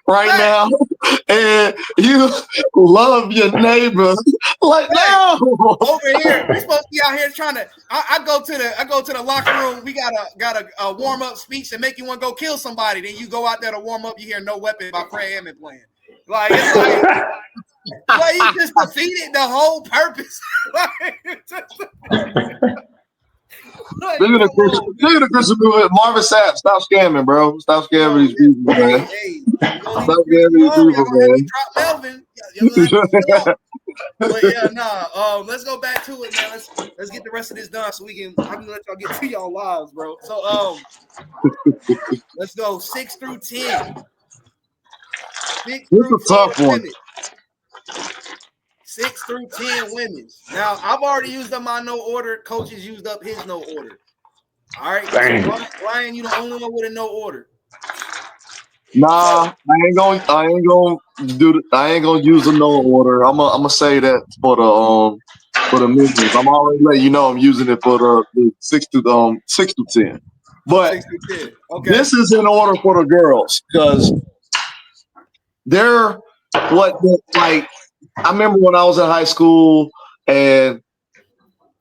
right now, and you love your neighbor. Like, no. Over here, we're supposed to be out here trying to. I go to the locker room. We got a warm up speech that make you want to go kill somebody. Then you go out there to warm up. You hear "No Weapon" by Fred Hammond playing. Like it's like you just defeated the whole purpose. Look at the Christian movement. Marvin Sapp, stop scamming, bro. Stop scamming these people, man. Stop scamming these people, man. Drop Melvin. But yeah, nah. Let's go back to it, man. Let's get the rest of this done so I can let y'all get to y'all lives, bro. So let's go 6 through 10. This is a tough one. 6 through 10 women's. Now I've already used up my no order. Coaches used up his no order. All right, so Ryan, you the only one with a no order. Nah, I ain't gonna use a no order. I'm gonna say that for the men's. I'm already letting you know I'm using it for the 6 to 10. But 6 to 10. Okay. This is in order for the girls because they're like. I remember when I was in high school and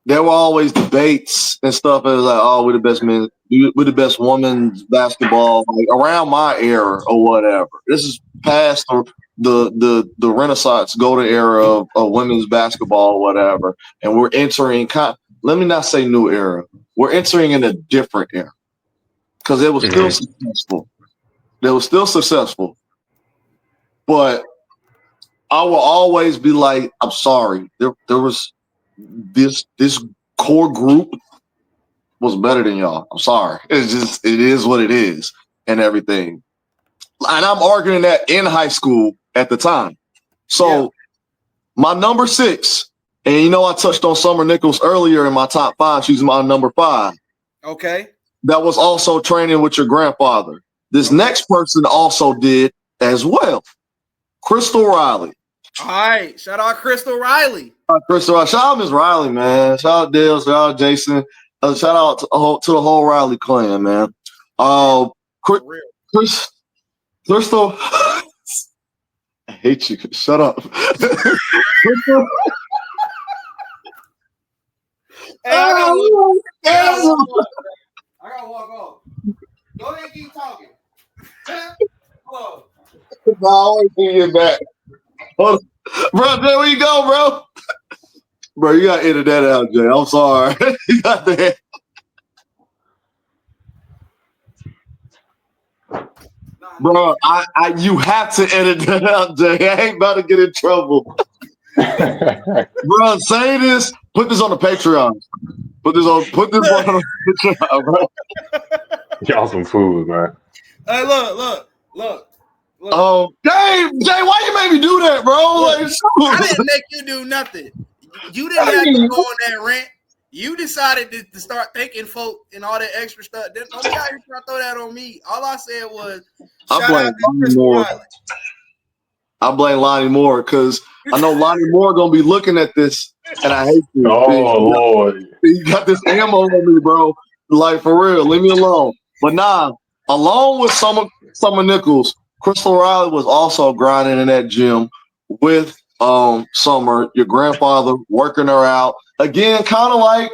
there were always debates and stuff. It was like, oh, we're the best men, we're the best women's basketball, like around my era or whatever. This is past the Renaissance golden era of women's basketball or whatever. And we're entering let me not say new era. We're entering in a different era. Because it was still successful. It was still successful. But I will always be like, I'm sorry. There was this core group was better than y'all. I'm sorry. It is what it is and everything. And I'm arguing that in high school at the time. So my number 6, and you know I touched on Summer Nichols earlier in my top 5. She's my number 5. Okay. That was also training with your grandfather. This next person also did as well. Crystal Riley. All right. Shout out Crystal Riley. Shout out Miss Riley, man. Shout out Dale. Shout out Jason. Shout out to the whole Riley clan, man. Crystal. I hate you. Shut up. Crystal. Hey, I gotta walk off. Go ahead and keep talking. Hello. I always see you back. Hold on. Bro, there we go, bro. Bro, you gotta edit that out, Jay. I'm sorry. You got that. Bro, you have to edit that out, Jay. I ain't about to get in trouble. Bro, say this. Put this on the Patreon. Put this on the Patreon, bro. Y'all some fools, man. Hey, look. Oh, Jay, why you make me do that, bro? Look, like, I didn't make you do nothing. You didn't have to go on that rant. You decided to start thanking folk and all that extra stuff. Don't be out here trying to throw that on me. All I said was, shout out to Crystal Riley. I blame Lonnie Moore because I know Lonnie Moore gonna be looking at this, and I hate you. Oh, Lord. You got this ammo on me, bro. Like, for real, leave me alone. But nah, along with Summer Nichols, Crystal Riley was also grinding in that gym with Summer, your grandfather, working her out. Again, kind of like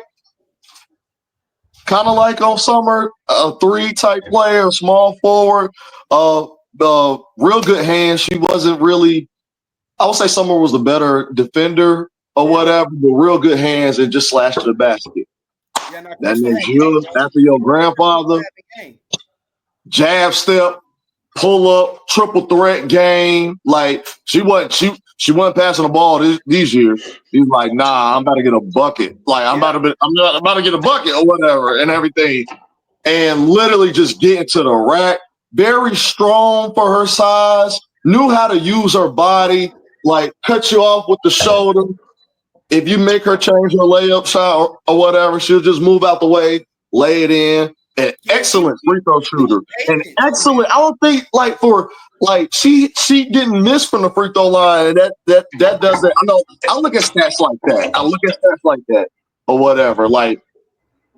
on Summer, a 3 type player, small forward, real good hands. She wasn't really, I would say Summer was the better defender or whatever, but real good hands and just slashed to the basket. Yeah, no, That means you, after your grandfather, jab step, pull up, triple threat game. Like she wasn't passing the ball these years. He's like, nah, I'm about to get a bucket. Like I'm about to get a bucket or whatever and everything. And literally just getting to the rack. Very strong for her size. Knew how to use her body. Like cut you off with the shoulder. If you make her change her layup shot or whatever, she'll just move out the way, lay it in. An excellent free throw shooter. An excellent. I don't think she didn't miss from the free throw line. And that does that. I know. I look at stats like that. Or whatever. Like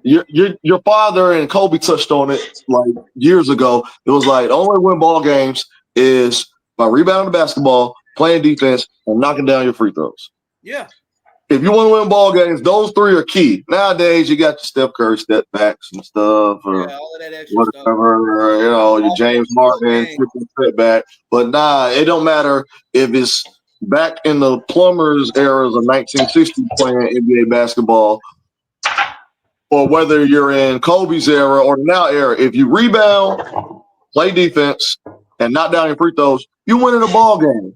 your father and Kobe touched on it like years ago. It was like the only way to win ball games is by rebounding the basketball, playing defense, and knocking down your free throws. Yeah. If you want to win ball games, those three are key. Nowadays, you got your Steph Curry step backs and stuff, or all of that extra stuff. whatever, your James Harden step back. But nah, it don't matter if it's back in the Plumbers eras of 1960s playing NBA basketball, or whether you're in Kobe's era or the now era. If you rebound, play defense, and knock down your free throws, you win in a ball game.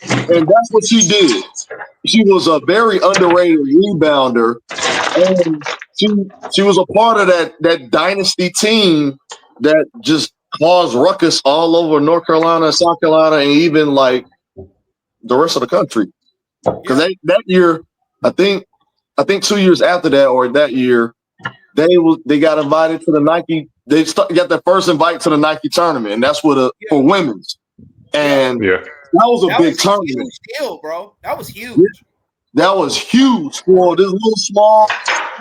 And that's what she did. She was a very underrated rebounder, and she was a part of that dynasty team that just caused ruckus all over North Carolina, South Carolina, and even like the rest of the country. Because that year, I think 2 years after that, or that year, they got invited to the Nike. They got their first invite to the Nike tournament, and that's for women's. And that was a big tournament. Huge deal, bro. That was huge. Yeah. That was huge for this little small.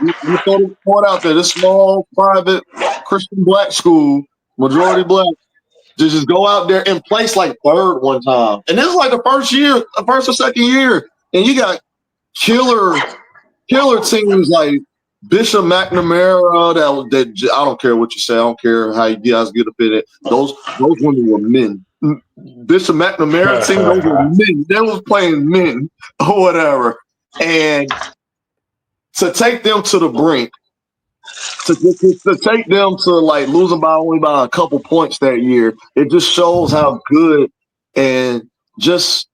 You throw it out there. This small private Christian black school, majority black, to just go out there and place like third one time. And this is like the first or second year, and you got killer teams like Bishop McNamara. That I don't care what you say. I don't care how you guys get up in it. Those women were men. Bishop McNamara team, those were men. They was playing men or whatever. And to take them to the brink, to take them to like losing only by a couple points that year, it just shows how good and just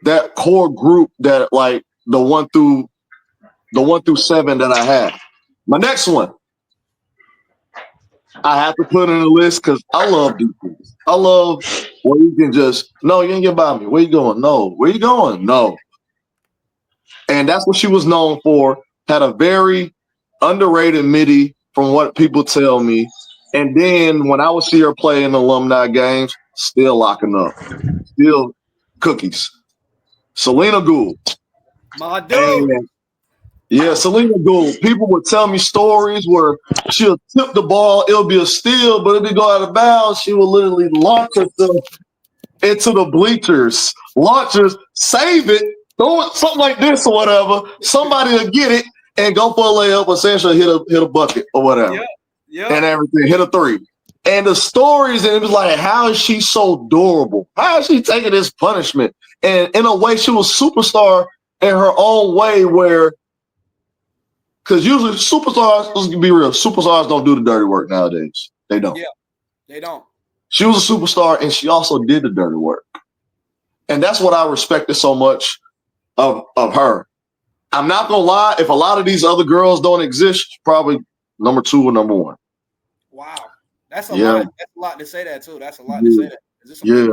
that core group that like the one through 7 that I had. My next one, I have to put in the list because I love defense. I love where you can just, no, you ain't get by me. Where you going? No. Where you going? No. And that's what she was known for. Had a very underrated midi from what people tell me. And then when I would see her play in alumni games, still locking up. Still cookies. Selena Gould. My dude. Yeah, Selena Gould. People would tell me stories where she'll tip the ball, it'll be a steal, but if it go out of bounds, she will literally launch herself into the bleachers. Launchers, save it, throw it, something like this or whatever. Somebody will get it and go for a layup, or essentially hit a bucket or whatever. Yeah. And everything, hit a three. And the stories, and it was like, how is she so durable? How is she taking this punishment? And in a way, she was superstar in her own way where, because usually superstars, let's be real, superstars don't do the dirty work nowadays. They don't. Yeah, they don't. She was a superstar, and she also did the dirty work. And that's what I respected so much of her. I'm not going to lie, if a lot of these other girls don't exist, she's probably number 2 or number 1. Wow. That's a lot. That's a lot to say that, too. That's a lot to say that. Yeah,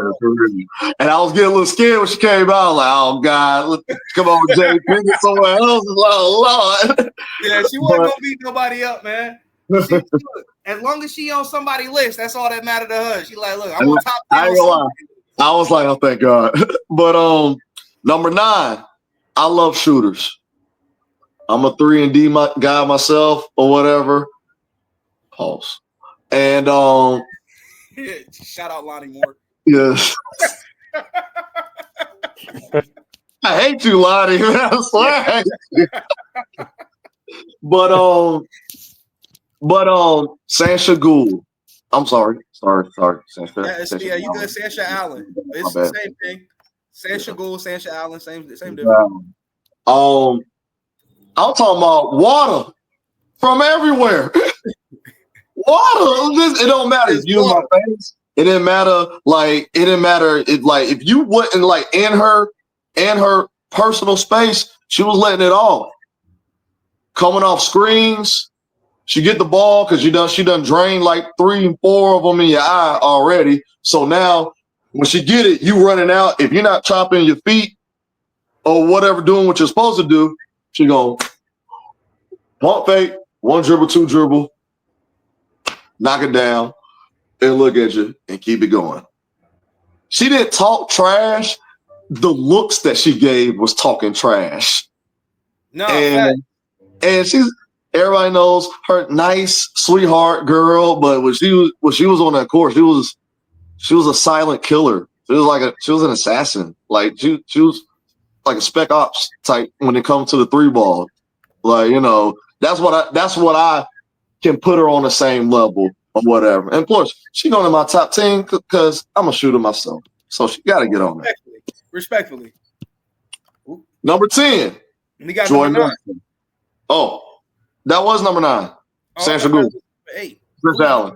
and I was getting a little scared when she came out. Like, oh God, come on, Jay, bring it somewhere else. Oh Lord. Yeah, she wasn't gonna beat nobody up, man. As long as she on somebody's list, that's all that mattered to her. She like, look, I'm on top 10. I ain't gonna lie. I was like, oh, thank God. But number 9, I love shooters. I'm a 3-and-D guy myself, or whatever. Pause. And shout out Lonnie Moore. Yes. I hate you, Lonnie. I swear I hate you. But Sansha Gould. I'm sorry. Sansha. Yeah, you good, Sansha Allen. It's the same thing. Sansha Gould, Sansha Allen, same difference. I'm talking about water from everywhere. Water. It don't matter if you in my face. It didn't matter. Like, it didn't matter. If you wasn't like in her personal space, she was letting it off. Coming off screens, she get the ball because she done drained like 3 and 4 of them in your eye already. So now when she get it, you running out. If you're not chopping your feet or whatever, doing what you're supposed to do, she go pump fake, 1 dribble, 2 dribble, knock it down, and look at you and keep it going. She didn't talk trash. The looks that she gave was talking trash. No, and everybody knows her nice sweetheart girl, but when she was on that court, she was a silent killer. She was an assassin. Like she was like a spec ops type when it comes to the three ball. Like, that's what I can put her on the same level or whatever. And plus, she going in my top 10 because I'm a shooter myself. So she got to get on there. Respectfully. Number 10. We got Joy number 9. Nelson. Oh, that was number 9. Sandra Gould. 8. Chris Allen.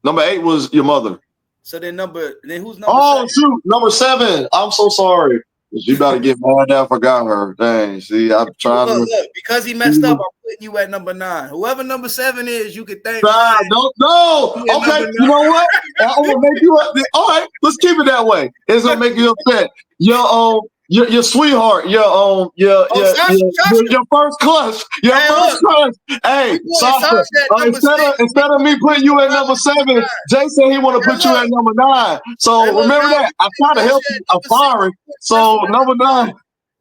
Number 8 was your mother. So then who's number 7? Oh, shoot. Number 7. I'm so sorry. She about to get mad that I forgot her. Dang, see, I'm trying to. Look, because he messed up, I'm putting you at number 9. Whoever number 7 is, you can thank. No. Okay, you know what? I'm gonna make you. All right, let's keep it that way. It's gonna make you upset. Your sweetheart, your first crush, Hey, Sasha, instead of me putting you at number 7, Jay said he want to put you at number 9. So remember that. I try to help you. I'm sorry. So number 9.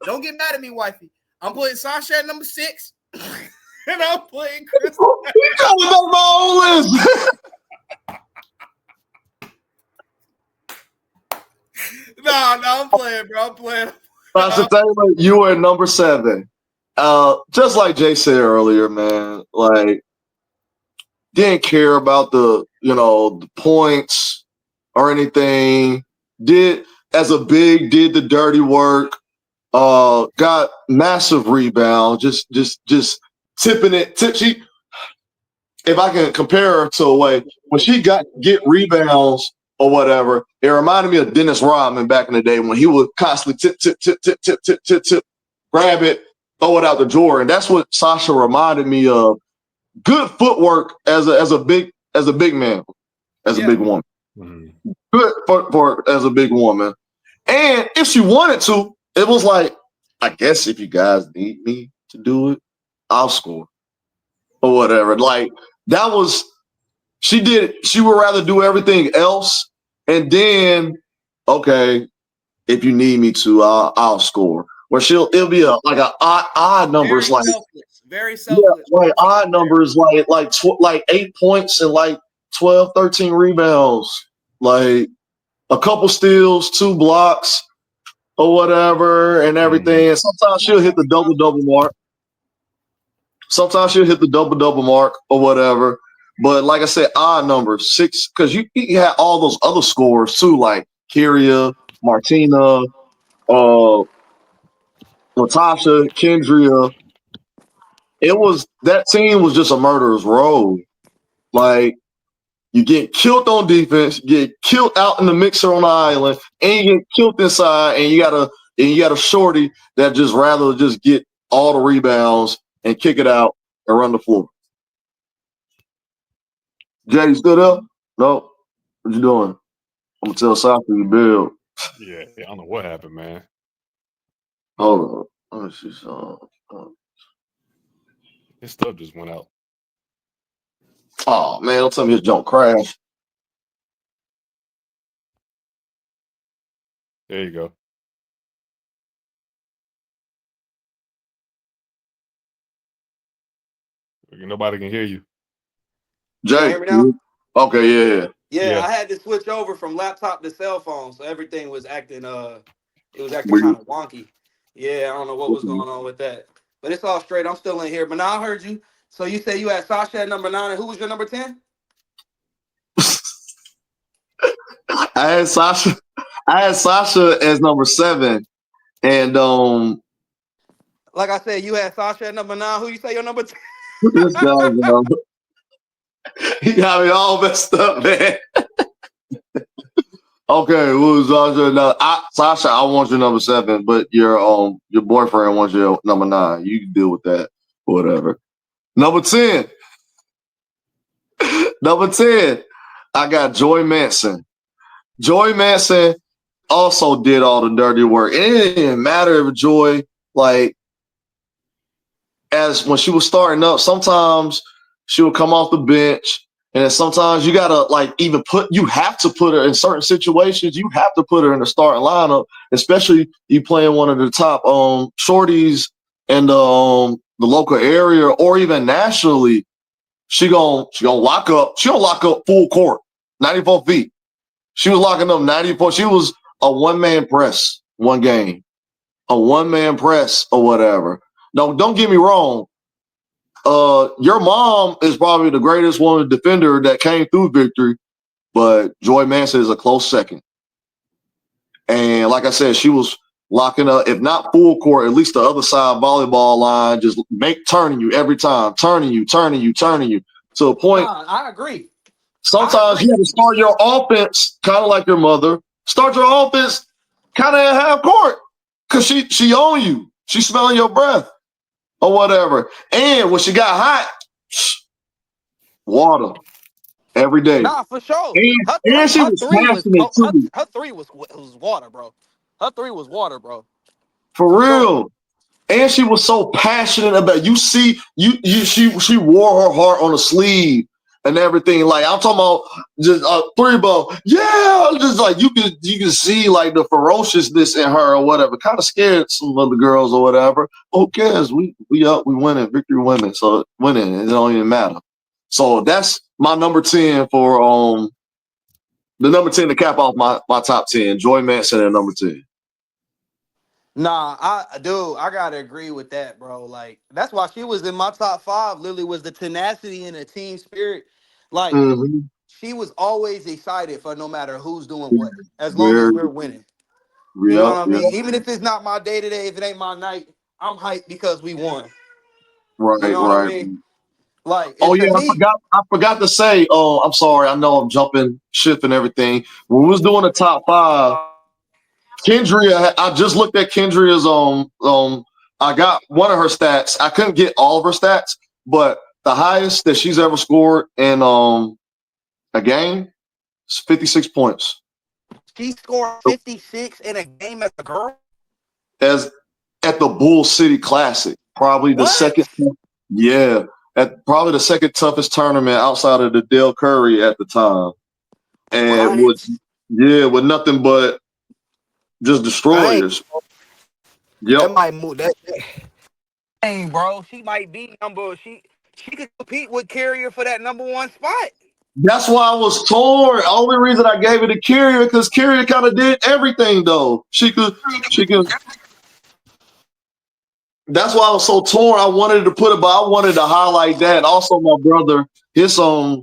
Don't get mad at me, wifey. I'm putting Sasha at number 6, and I'm putting Chris. You trying to make my own list? No, I'm playing, bro. I'm playing. Sasha Taylor, you were at number 7. Just like Jay said earlier, man, like didn't care about the points or anything. Did the dirty work. Got massive rebound. Just tipping it. If I can compare her to a way when she get rebounds or whatever, it reminded me of Dennis Rodman back in the day when he would constantly tip, grab it, throw it out the drawer, and that's what Sasha reminded me of. Good footwork as a big man, as a big woman. Mm-hmm. Good for as a big woman, and if she wanted to, it was like, I guess if you guys need me to do it, I'll score or whatever. Like that was. She would rather do everything else, and then, okay, if you need me to, I'll score. Where it'll be like an odd numbers, very selfless. Yeah, like odd numbers, like 8 points and like 12, 13 rebounds, like a couple steals, 2 blocks, or whatever, and everything. And sometimes she'll hit the double mark. Sometimes she'll hit the double mark or whatever. But like I said, odd numbers, 6, because you had all those other scores too, like Kyria, Martina, Natasha, Kendria. That team was just a murderer's row. Like you get killed on defense, you get killed out in the mixer on the island, and you get killed inside, and you got a shorty that just rather just get all the rebounds and kick it out and run the floor. Jay, you still there? No? What you doing? I'm gonna tell Sasha you build. Yeah, I don't know what happened, man. Hold on. Let me see something. His stuff just went out. Oh man, don't tell me his junk crashed. There you go. Nobody can hear you. Jay, can you hear me now? Okay, yeah. I had to switch over from laptop to cell phone, so everything was acting kind of wonky. Yeah, I don't know what was going on with that, but it's all straight. I'm still in here, but now I heard you. So you say you had Sasha at number 9, and who was your number 10? I had Sasha as number 7, and like I said, you had Sasha at number 9. Who you say your number 10? This guy, he got me all messed up, man. Okay, who's Sasha? No, Sasha, I want your number 7, but your boyfriend wants your number 9. You can deal with that, whatever. Number 10. Number 10. I got Joy Manson. Joy Manson also did all the dirty work. It didn't matter if Joy, like, as when she was starting up, sometimes she would come off the bench, and then sometimes you gotta you have to put her in certain situations. You have to put her in the starting lineup, especially you playing one of the top shorties in the local area or even nationally. She gonna lock up. She gonna lock up full court, 94 feet. She was locking up 90 points. She was a one-man press one game, a one-man press or whatever. No, don't get me wrong. Your mom is probably the greatest woman defender that came through Victory, but Joy Manson is a close second. And like I said, she was locking up, if not full court, at least the other side volleyball line, just turning you every time, turning you to a point. I agree. Sometimes you have to start your offense kind of like your mother. Start your offense kind of at half court because she on you. She's smelling your breath or whatever. And when she got hot, water every day. Nah, for sure. And she was passionate too. Her three was water, bro. Her three was water, bro. For real. Sure. And she was so passionate about she wore her heart on the sleeve and everything. Like I'm talking about just three ball. Yeah, just like you can see like the ferociousness in her or whatever. Kind of scared some other girls or whatever. Who cares? We up, we winning, victory winning. So winning, it don't even matter. So that's my number 10 for the number 10 to cap off my top 10. Joy Manson at number 10. Nah, I gotta agree with that, bro. Like that's why she was in my top 5. Lily was the tenacity and the team spirit. Like she was always excited for no matter who's doing what, as long as we're winning. You know what I mean? Even if it's not my day to day, if it ain't my night, I'm hyped because we won. Right, you know what I mean? Like, oh yeah, I forgot to say. Oh, I'm sorry. I know I'm jumping ship and everything. When we was doing the top 5. Kendria, I just looked at Kendria's I got one of her stats. I couldn't get all of her stats, but the highest that she's ever scored in a game is 56 points. She scored 56 in a game as a girl? As at the Bull City Classic. Probably the second probably the second toughest tournament outside of the Dale Curry at the time. And with nothing but just destroyers. Yep. That might move that. Dang, bro. She might be she could compete with Carrier for that number 1 spot. That's why I was torn. The only reason I gave it to Carrier because Carrier kind of did everything though. She could. That's why I was so torn. I wanted to put it, but I wanted to highlight that. Also, my brother, his I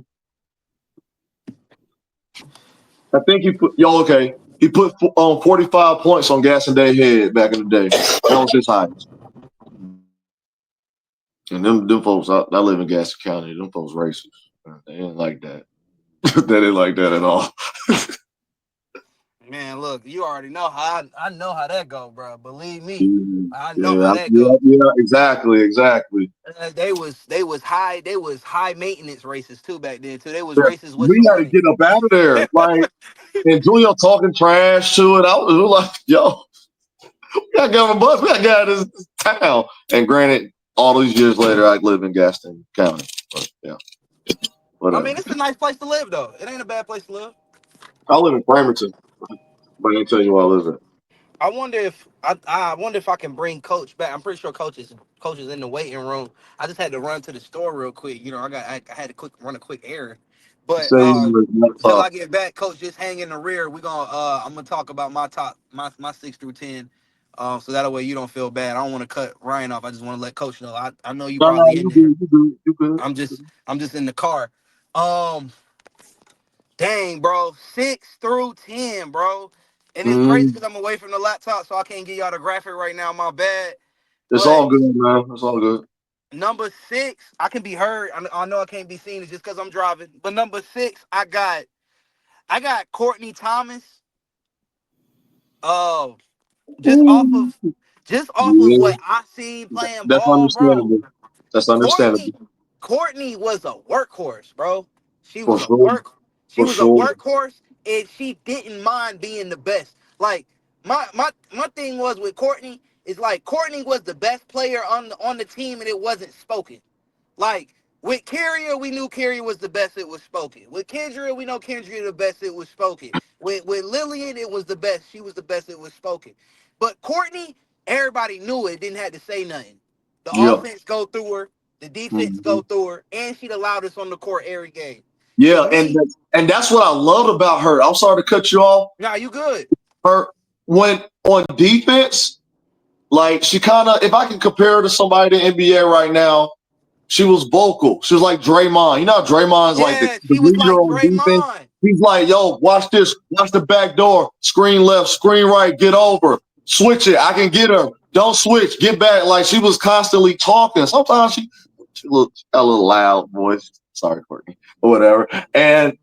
think he put okay. He put 45 points on Gaston Day Head back in the day. That was his highest. And them folks, I live in Gaston County. Them folks racist. They didn't like that. They didn't like that at all. Man, look, you already know how I know how that go, bro. Believe me, I know how that go. Yeah, exactly. They was high maintenance races too back then too. They was races with. We got to get up out of there, like. And Julio talking trash to it. I was like, yo, we got to get on the bus. We got to get out of this town. And granted, all these years later, I live in Gaston County. But yeah. Whatever. I mean, it's a nice place to live, though. It ain't a bad place to live. I live in Bremerton. But I ain't tell you where I live at. I wonder if I can bring Coach back. I'm pretty sure Coach is in the waiting room. I just had to run to the store real quick. You know, I had to run a quick errand. But until I get back, Coach, just hang in the rear. I'm gonna talk about my 6 through 10. So that way you don't feel bad. I don't want to cut Ryan off. I just want to let Coach know. I know you probably in there. You good. I'm just in the car. Dang, bro, 6 through 10, bro. And it's crazy because I'm away from the laptop, so I can't give y'all the graphic right now. My bad. It's all good, man. It's all good. Number 6, I can be heard. I know I can't be seen. It's just because I'm driving. But number 6, I got Courtney Thomas. Just off of what I seen playing ball, bro. That's understandable. Courtney was a workhorse, bro. She was a workhorse, and she didn't mind being the best. Like my thing was with Courtney is like Courtney was the best player on the team, and it wasn't spoken. Like with Carrier, we knew Carrier was the best. It was spoken. With Kendria, we know Kendria the best. It was spoken. With Lillian, it was the best. She was the best. It was spoken. But Courtney, everybody knew it. Didn't have to say nothing. The offense go through her. The defense go through her, and she the loudest on the court every game. Yeah, To me, and that's what I loved about her. I'm sorry to cut you off. nah, you good. Her when on defense, like she kind of, if I can compare her to somebody in the NBA right now, she was vocal. She was like Draymond. You know, how Draymond's like Yeah, the she was leader like on defense. Draymond. He's like, yo, watch this, watch the back door, screen left, screen right, get over, switch it. I can get her. Don't switch, get back. Like she was constantly talking. Sometimes she looked a little loud voice. Sorry, Courtney, or whatever. And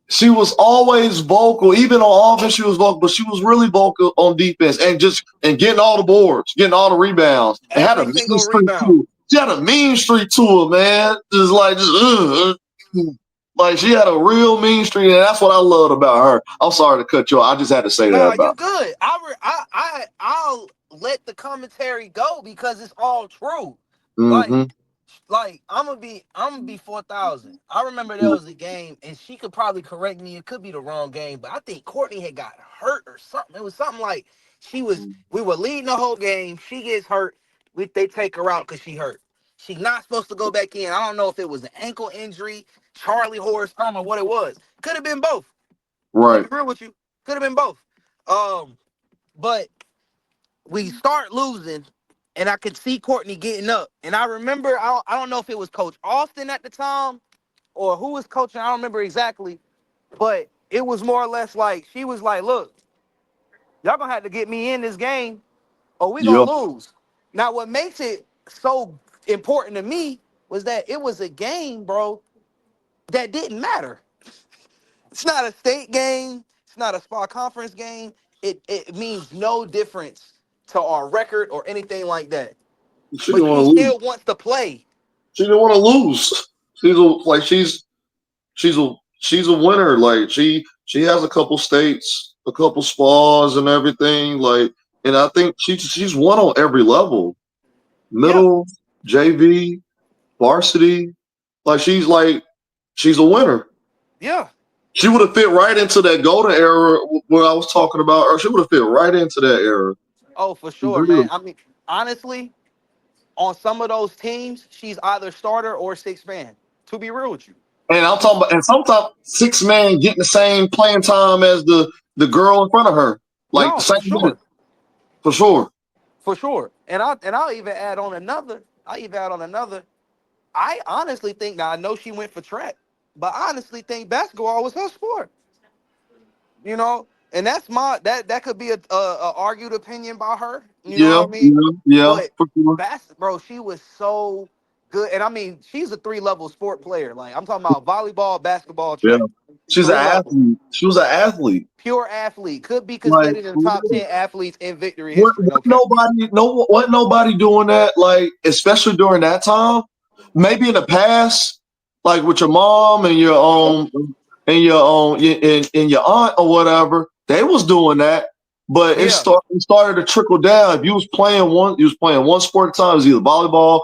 she was always vocal. Even on offense, she was vocal, but she was really vocal on defense and getting all the boards, getting all the rebounds. And had a Every mean single streak rebound. too. She had a mean streak to her, man. Like she had a real mean streak, and that's what I loved about her. I'm sorry to cut you off. I just had to say that Nah, about you good. I'll let the commentary go because it's all true. her. Like Mm-hmm. I'm gonna be 4,000. I remember there was a game, and she could probably correct me. It could be the wrong game, but I think Courtney had got hurt or something. It was something like we were leading the whole game. She gets hurt. They take her out because she hurt. She's not supposed to go back in. I don't know if it was an ankle injury, Charlie horse, I don't know what it was. Could have been both. To Right. be real with you, could have been both. But we start losing, and I could see Courtney getting up. And I remember, I don't know if it was Coach Austin at the time or who was coaching. I don't remember exactly, but it was more or less like she was like, "Look, y'all gonna have to get me in this game, or we Yep. gonna lose." Now, what makes it so important to me was that it was a game, bro, that didn't matter. It's not a state game. It's not a spa conference game. It means no difference to our record or anything like that. She But didn't want she to lose. still wants to play. She didn't want to lose. She's a winner. Like she has a couple states, a couple spas and everything. Like, and I think she's won on every level. Yeah, Middle, JV, varsity. Like she's a winner. yeah. She would have fit right into that golden era where I was talking about her. She would have fit right into that era. Oh, for sure, man. Really. I mean, honestly, on some of those teams, she's either starter or sixth man. To be real with you. And I'm talking She, about, and sometimes six man getting the same playing time as the girl in front of her, like the no, same for sure. minute for sure. For sure. And I'll even add on another. I honestly think now I know she went for track, but I honestly think basketball was her sport. You know, and that's that could be a argued opinion by her. You know Yeah, what I mean? yeah, yeah, But for sure. bro, she was so good, and I mean, she's a three-level sport player. Like I'm talking about volleyball, basketball, Yeah, track, she's an 3 levels. athlete. She was an athlete. Pure athlete, could be Like considered in the for top real. 10 athletes in victory What, history. what No cap. nobody, no, what nobody doing that? Like especially during that time. Maybe in the past, like with your mom and and your aunt or whatever, they was doing that. But Yeah, it started to trickle down. If you was playing one sport at a time, it was either volleyball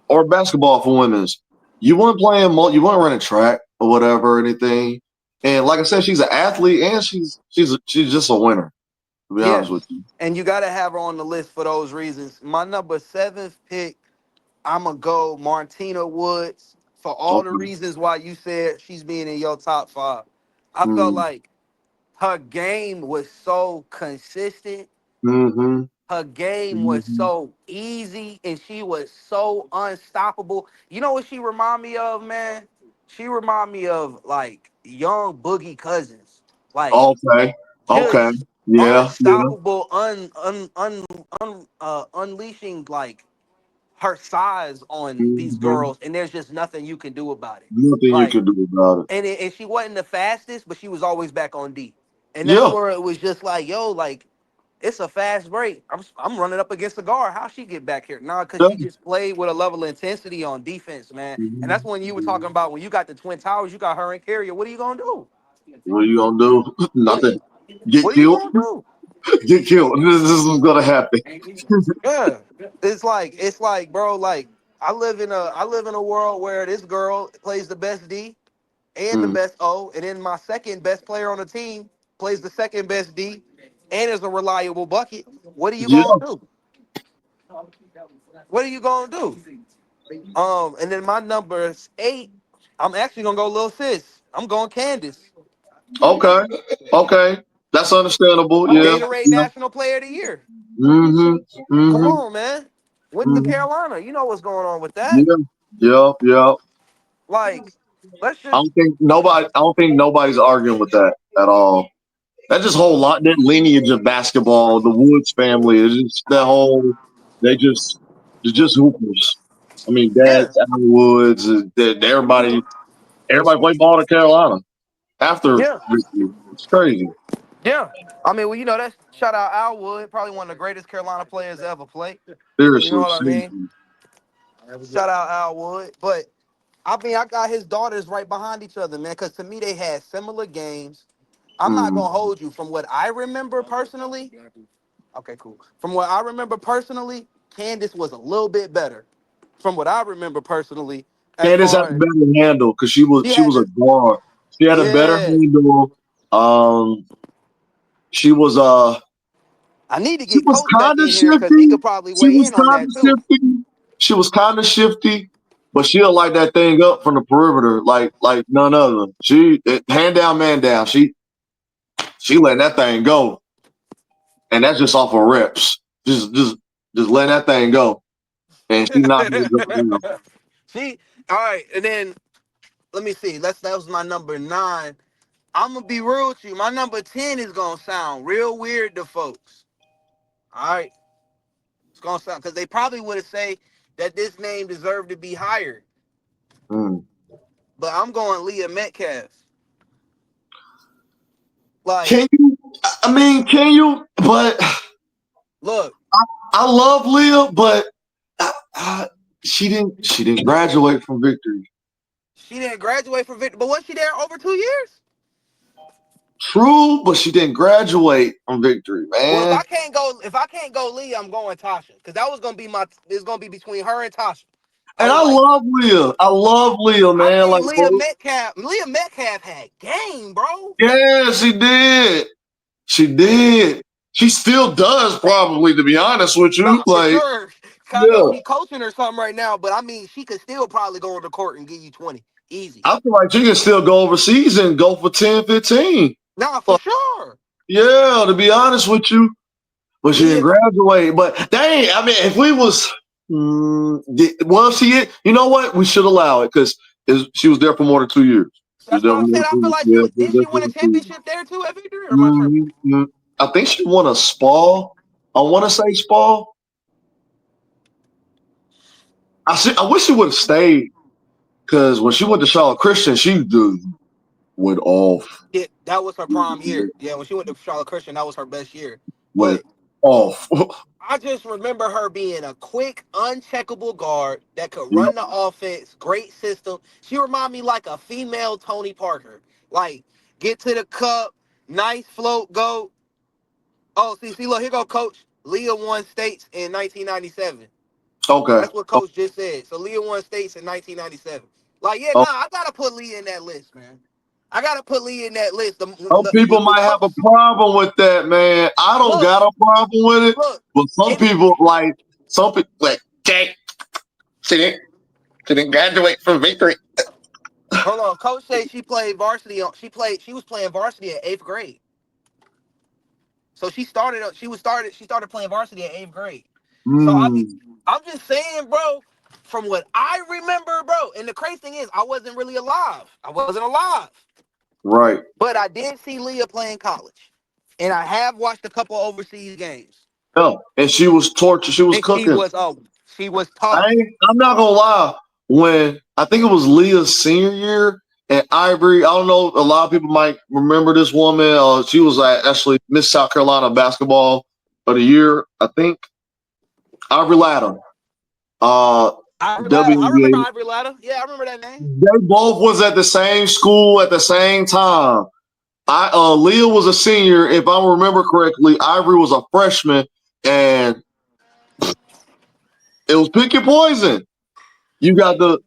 or basketball for women's. You weren't playing, you weren't running track or whatever, or anything. And like I said, she's an athlete and she's just a winner. To be yeah, honest with you. and you got to have her on the list for those reasons. My number seventh pick, I'm gonna go Martina Woods for all the Okay. reasons why you said she's being in your top five. I felt Mm, like her game was so consistent. mm-hmm. Her game was Mm-hmm. so easy, and she was so unstoppable. You know what she remind me of, man? She remind me of like young Boogie Cousins, like Okay. Okay. just Yeah. Yeah. unstoppable, unleashing like her size on these Mm-hmm. girls, and there's just nothing you can do about it. Nothing you Like, can do about it. and she wasn't the fastest, but she was always back on D, and that's Yeah. where it was just like, yo, like it's a fast break. I'm running up against the guard. How she get back here? Nah, because Yeah. she just played with a level of intensity on defense, man. And that's when you were talking Mm-hmm. about when you got the Twin Towers, you got her and Carrier. What are you gonna do? What are you gonna do? What are Nothing. you Get What are you killed. gonna do? Get killed. This is gonna happen. Yeah, it's like, bro, like I live in a world where this girl plays the best D and the Mm. best O, and then my second best player on the team plays the second best D and is a reliable bucket. What are you Yeah. gonna do? What are you gonna do? And then my number 8, I'm actually gonna go little sis. I'm going Candace. Okay. That's understandable. Yeah. Gatorade Yeah. National Player of the Year. Come Mm-hmm. on, man. Went to Mm-hmm. Carolina. You know what's going on with that. Yeah. Yeah. Like, let's just I don't think nobody's arguing with that at all. That just whole lot that lineage of basketball, the Woods family, is just that whole. They're just hoopers. I mean, yeah, Dad's Alan Woods. Everybody played ball to Carolina after yeah, victory. It's crazy. yeah. I mean, well, you know, that's shout out Al Wood, probably one of the greatest Carolina players to ever play. You know Seriously, what I mean? seriously. Shout out Al Wood. But I mean, I got his daughters right behind each other, man, because to me they had similar games. I'm not Mm. gonna hold you from what I remember personally. Okay, cool. From what I remember personally, Candace was a little bit better. From what I remember personally, as Candace had far a as better handle because she was she she had was a the guard. She had a better yeah. handle. Um, she was I need to she get was Coach back kind of in here because he shifty. could probably She weigh was in on kind of that too. shifty. She was kind of shifty, but she'll light that thing up from the perimeter like none other. Hand down, man down. She letting that thing go, and that's just off of reps. Just letting that thing go, and she not gonna go down. See, all right, and then let me see. That was my number 9. I'm gonna be real with you. My number 10 is gonna sound real weird to folks. All right, it's gonna sound because they probably would have say that this name deserved to be higher, Mm. but I'm going Leah Metcalf. Like, Can you? I mean, can you? But look, I love Leah, but uh, she didn't graduate from victory. she didn't graduate from Victor, but was she there over 2 years? True, but she didn't graduate from victory, Well, man. if I can't go Leah, I'm going Tasha because that was gonna be it's gonna be between her and Tasha. I And was I like, love Leah. I love Leah, I man. think Like, Leah bro, Metcalf. Leah Metcalf had game, bro. yeah, she did. She did. She still does, probably, to be honest with you. Nah, for Like, sure. I know yeah, she coaching or something right now, but I mean, she could still probably go on the court and give you 20 easy. I feel like she can still go overseas and go for 10, 15. Nah, for Like, sure. yeah, to be honest with you. But she didn't Leah, graduate. But dang, I mean, if we was, well, you know what? We should allow it because she was there for more than 2 years. She was that's there what for I'm more saying. than I feel 2 years. like Yeah, she was didn't there she for win more a than 2 years. championship there too at Victory? Or am I tripping? Mhm. I think she won a SPAL. I want to say SPAL. I wish she would have stayed because when she went to Charlotte Christian, she just went off. Yeah, that was her prime year. Yeah, when she went to Charlotte Christian, that was her best year. Went But off. I just remember her being a quick, uncheckable guard that could Yep. run the offense, great system. She reminded me like a female Tony Parker. Like, get to the cup, nice float, go. Oh, see, look, here go Coach. Leah won states in 1997. Okay. That's what Coach just said. So Leah won states in 1997. Like, yeah, Oh, nah, I gotta put Leah in that list, man. I gotta put Leah in that list. some people With might have Coach, a problem with that, man. I don't look, got a problem with it, look. but It, some people like Jay. She didn't graduate from victory. hold on, Coach said she played varsity. She was playing varsity at 8th grade. So she started playing varsity at 8th grade. So Mm, I'm just saying, bro. From what I remember, bro, and the crazy thing is, I wasn't really alive. I wasn't alive, right. but I did see Leah playing college, and I have watched a couple overseas games. Yeah. And she was tortured. She was And cooking. she was tough. I'm not gonna lie. When I think it was Leah's senior year at Ivory, I don't know. A lot of people might remember this woman. She was actually Miss South Carolina basketball of the year. I think Ivory Ladder. Ivory Ladder. I remember WNBA. Ivory Ladder. Yeah, I remember that name. They both was at the same school at the same time. Leah was a senior, if I remember correctly. Ivory was a freshman, and it was pick your poison. You got the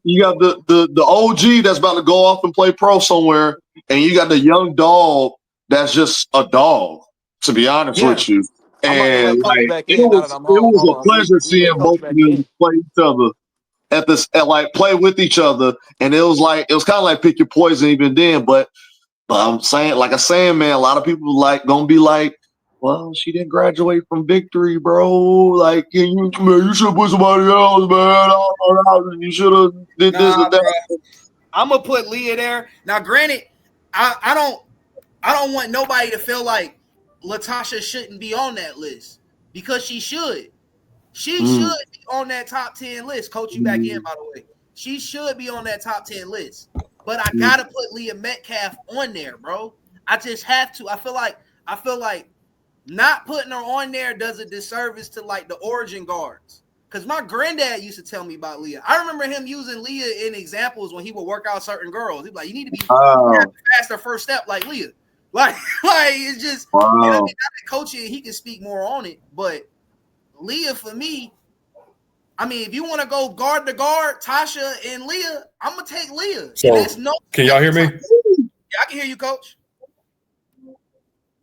OG that's about to go off and play pro somewhere, and you got the young dog that's just a dog. To be honest Yeah. with you, I'm about to and let Coach like back in now that I'm it home. was Hold a on. pleasure Let me seeing let Coach both of back in. them play each other. like play with each other, and it was kind of like pick your poison even then. But I'm saying, like I'm saying, man, a lot of people gonna be like, well, she didn't graduate from victory, bro. Like, you should put somebody else, man. You should have did this and that. Bro. I'm gonna put Leah there. Now, granted, I don't want nobody to feel like Latasha shouldn't be on that list because she should. She should be on that top 10 list. Coach, you back in, by the way. She should be on that top 10 list. But I gotta put Leah Metcalf on there, bro. I just have to. I feel like not putting her on there does a disservice to like the origin guards. Because my granddad used to tell me about Leah. I remember him using Leah in examples when he would work out certain girls. He'd be like, you need to be faster first step like Leah. Like it's just coaching, he can speak more on it. But Leah, for me, I mean, if you want to go guard to guard, Tasha and Leah, I'm gonna take Leah. So, can y'all hear me? Yeah, I can hear you, Coach.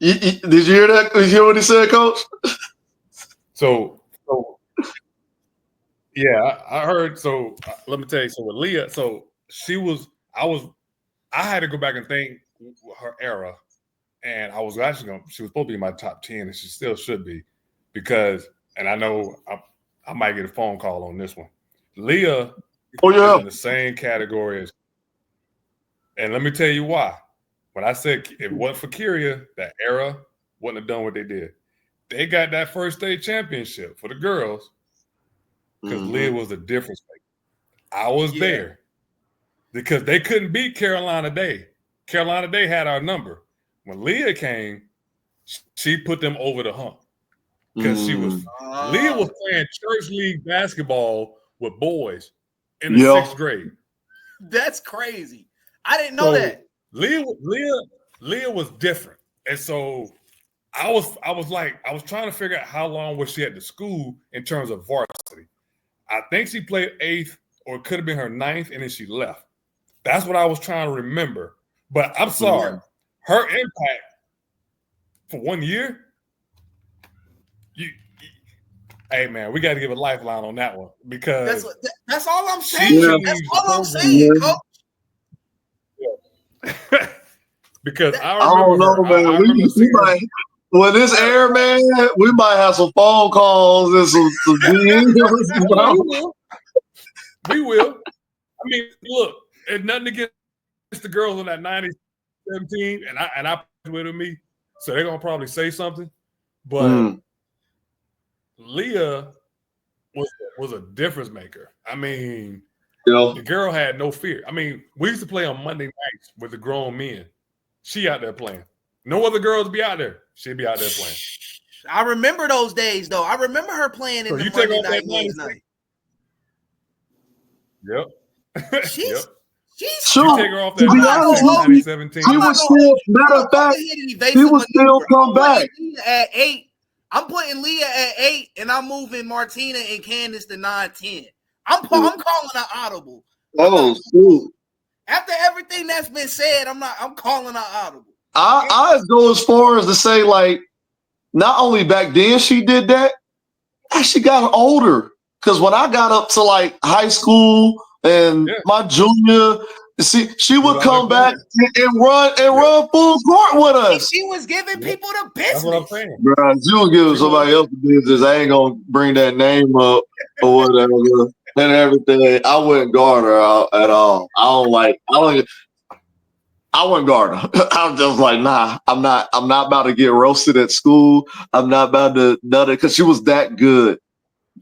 Did you hear that? Did you hear what he said, Coach? So yeah, I heard. So let me tell you. So with Leah, I had to go back and think her era, and I was actually she was supposed to be in my top 10, and she still should be, because, and I know I might get a phone call on this one. Leah is in the same category as, and let me tell you why. When I said if it wasn't for Kyria, that era wouldn't have done what they did. They got that first state championship for the girls because Leah was the difference maker. I was there because they couldn't beat Carolina Day. Carolina Day had our number. When Leah came, she put them over the hump because Leah was playing church league basketball with boys in the 6th grade. That's crazy. I didn't know that. Leah was different, and so I was trying to figure out how long was she at the school in terms of varsity. I think she played 8th, or it could have been her 9th, and then she left. That's what I was trying to remember. But I'm sorry, her impact for 1 year. Hey man, we got to give a lifeline on that one because that's all I'm saying. That's all I'm saying, Coach. Because I don't know, man. When this air, man, we might have some phone calls and some DMs. We will. I mean, look, it's nothing against the girls on that 90-17, and I with me, so they're gonna probably say something. But Leah was a difference maker. I mean, the girl had no fear. I mean, we used to play on Monday nights with the grown men. She out there playing. No other girls be out there. She'd be out there playing. I remember those days, though. I remember her playing in the Monday night games. Yep. She's you take her off that 2017. She was still, matter of fact, she was still come back. At 8. I'm putting Leah at 8, and I'm moving Martina and Candace to 9-10. I'm calling an audible. Oh, shoot. After everything that's been said, I'm calling an audible. I go as far as to say, like, not only back then she did that, as she got older. Because when I got up to like high school and my junior, she would come back and run full court with us. And she was giving people the business. That's what I'm saying. Bro, she was giving somebody else the business. I ain't gonna bring that name up or whatever and everything. I wouldn't guard her at all. I wouldn't guard her. I'm just like, nah, I'm not about to get roasted at school. I'm not about to nut it because she was that good.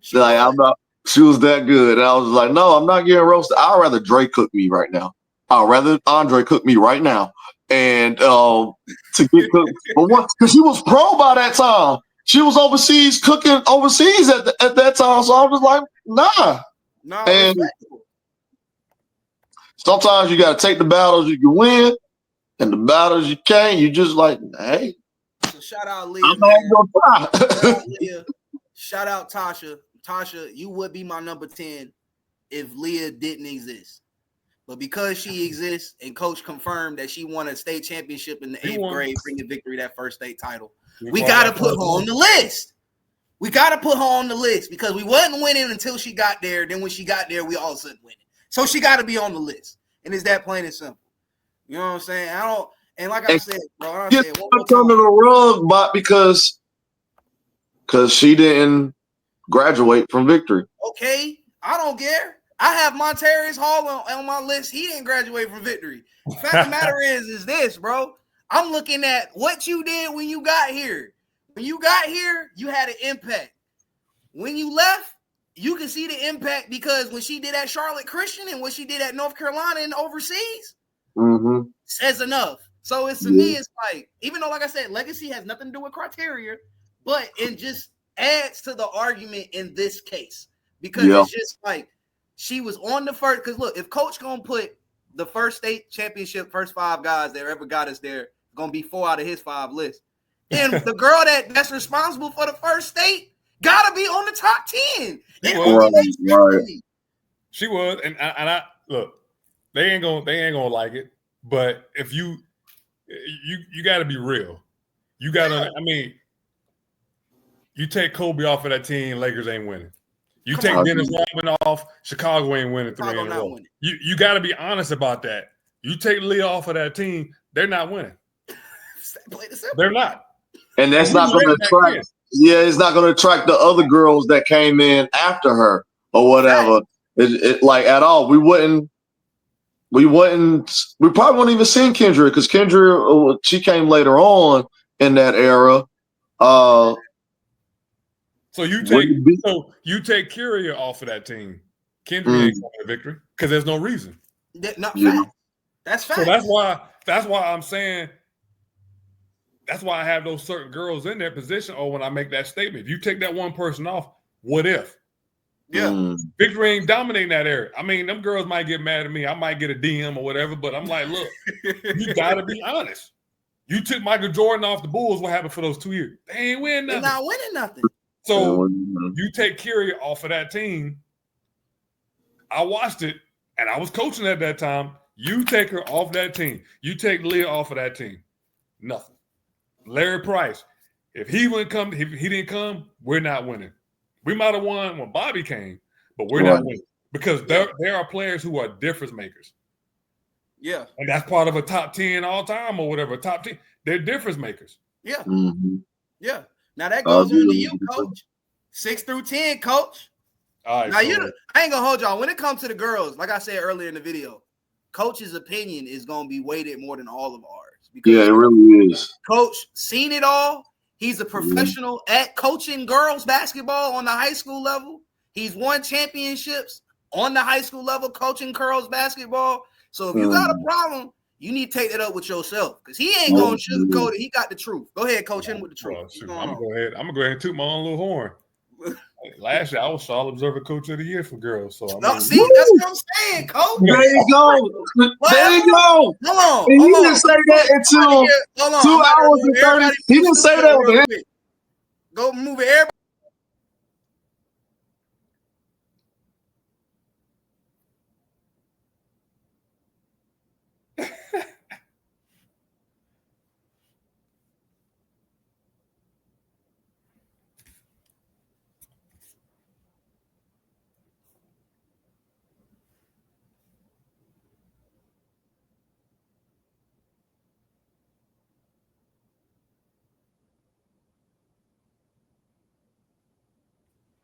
She was that good. And I was like, no, I'm not getting roasted. I'd rather Dre cook me right now. I'd rather Andre cook me right now. And to get cooked. But what? Because she was pro by that time. She was overseas cooking overseas at that time. So I was like, nah. No, and sometimes you got to take the battles you can win, and the battles you can't. You just like, hey. So shout out Leah. I'm not gonna try. Shout out Leah. Shout out Tasha. Tasha, you would be my number 10 if Leah didn't exist. But because she exists and Coach confirmed that she won a state championship in the 8th grade, bringing victory that first state title, we got to put her on the list. We got to put her on the list because we wasn't winning until she got there. Then when she got there, we all of a sudden winning. So she got to be on the list. And it's that plain and simple. You know what I'm saying? And like I said, bro, I said one more time. Under the rug, but because she didn't graduate from Victory. Okay, I don't care. I have Monterius Hall on my list. He didn't graduate from Victory. Fact of the matter is this, bro. I'm looking at what you did when you got here. When you got here, you had an impact. When you left, you can see the impact because when she did at Charlotte Christian and what she did at North Carolina and overseas, says enough. So it's to me, it's like, even though, like I said, legacy has nothing to do with criteria, but it just adds to the argument in this case because it's just like she was on the first. Because look, if Coach gonna put the first state championship, first 5 guys that ever got us there, gonna be 4 out of his 5 list. And the girl that's responsible for the first state gotta be on the top 10. She was, and I look, they ain't gonna like it, but if you gotta be real. You gotta, I mean, you take Kobe off of that team, Lakers ain't winning. You take Dennis Rodman off, Chicago ain't winning 3 in a row. You gotta be honest about that. You take Lee off of that team, they're not winning. They're not. And that's not going to attract. Yeah, it's not going to attract the other girls that came in after her or whatever. It like at all. We probably wouldn't even seen Kendra because Kendra, she came later on in that era. So you take Kory off of that team. Kendra ain't going to Victory because there's no reason. That's fact. So that's why I'm saying. That's why I have those certain girls in their position. Or when I make that statement, if you take that one person off, what if? Yeah, Victory ain't dominating that area. I mean, them girls might get mad at me. I might get a DM or whatever, but I'm like, look, you gotta be honest. You took Michael Jordan off the Bulls. What happened for those 2 years? They ain't winning nothing. They're not winning nothing. So you take Kory off of that team. I watched it, and I was coaching at that time. You take her off that team. You take Leah off of that team. Nothing. Larry Price, if he didn't come, we're not winning. We might have won when Bobby came, but we're not winning because there are players who are difference makers. Yeah, and that's part of a top 10 all time or whatever. Top 10, they're difference makers. Yeah, yeah. Now that goes on to you, Coach. 6 through 10, Coach. All right. Now I ain't gonna hold y'all. When it comes to the girls, like I said earlier in the video, Coach's opinion is gonna be weighted more than all of ours. Because it really is. Coach seen it all. He's a professional at coaching girls basketball on the high school level. He's won championships on the high school level coaching girls basketball. So if you got a problem, you need to take that up with yourself because he ain't gonna sugarcoat it. He got the truth. Go ahead, Coach, him with the truth. I'm gonna go ahead and toot my own little horn. Last year, I was Charlotte Observer Coach of the Year for girls. So see, that's what I'm saying, Coach. There you go. There you go. Hold on. He didn't say that until 2 hours and 30. He didn't say that with him. Go move it, everybody.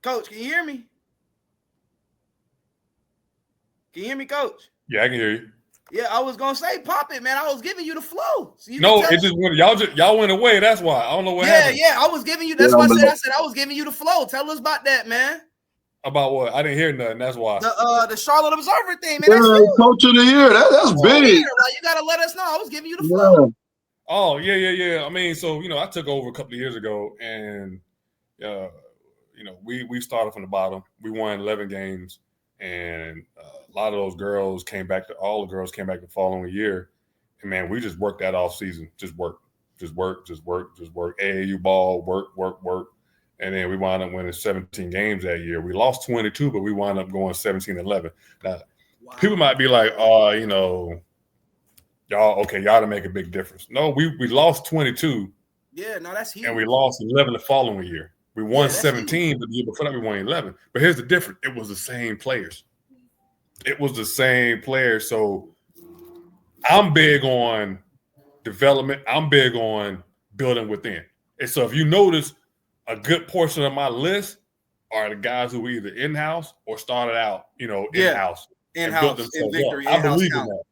Coach, can you hear me? Can you hear me, Coach? Yeah, I can hear you. Yeah, I was gonna say pop it, man. I was giving you the flow. So it just went. Y'all went away. That's why. I don't know what happened. Yeah. I was giving you. That's why I said I was giving you the flow. Tell us about that, man. About what? I didn't hear nothing. That's why. The Charlotte Observer thing, man. That's Coach of the Year. That's big. You gotta let us know. I was giving you the flow. Oh yeah. I mean, so I took over a couple of years ago, and we started from the bottom. We won 11 games, and a lot of those girls came back. All the girls came back the following year, and man, we just worked that off season. Just work. AAU ball, work. And then we wound up winning 17 games that year. We lost 22, but we wound up going 17-11. Now, people might be like, y'all to make a big difference. No, we lost 22. Yeah, no, that's huge. And we lost 11 the following year. We won 17, but the year before that we won 11. But here's the difference: it was the same players. It was the same players. So I'm big on development. I'm big on building within. And so if you notice, a good portion of my list are the guys who were either in-house or started out, in-house. In-house, in victory, I believe in that.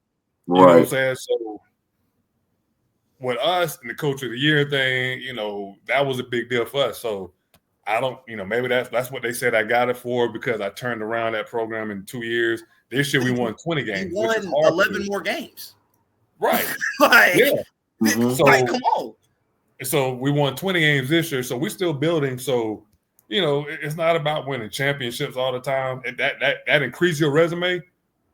You know what I'm saying? So with us and the coach of the year thing, that was a big deal for us. So I don't, maybe that's what they said I got it for, because I turned around that program in 2 years. This year we won 20 games. You won 11 more games. Right. So, come on. So we won 20 games this year. So we're still building. So, it's not about winning championships all the time. That increases your resume,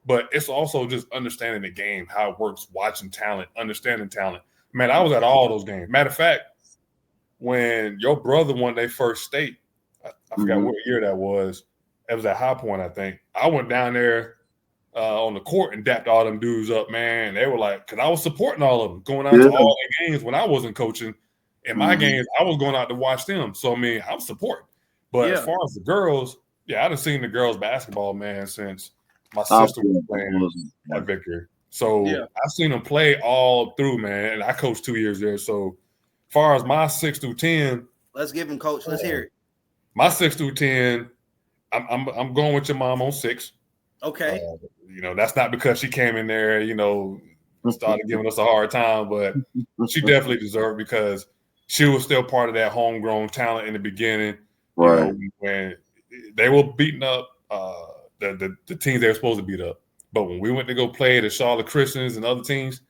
but it's also just understanding the game, how it works, watching talent, understanding talent. Man, I was at all those games. Matter of fact, when your brother won their first state, I forgot what year that was. It was at High Point, I think. I went down there on the court and dapped all them dudes up, man. They were like, because I was supporting all of them, going out to all their games when I wasn't coaching. In my games, I was going out to watch them. So, I mean, I'm supporting. But as far as the girls, I done seen the girls basketball, man, since my sister was playing at Victory. So I've seen them play all through, man. And I coached 2 years there. So as far as my 6 through 10. Let's give him, coach. Let's hear it. My 6 through 10, I'm going with your mom on 6. Okay. That's not because she came in there, started giving us a hard time, but she definitely deserved, because she was still part of that homegrown talent in the beginning. Right. When they were beating up the teams they were supposed to beat up. But when we went to go play the Charlotte Christians and other teams,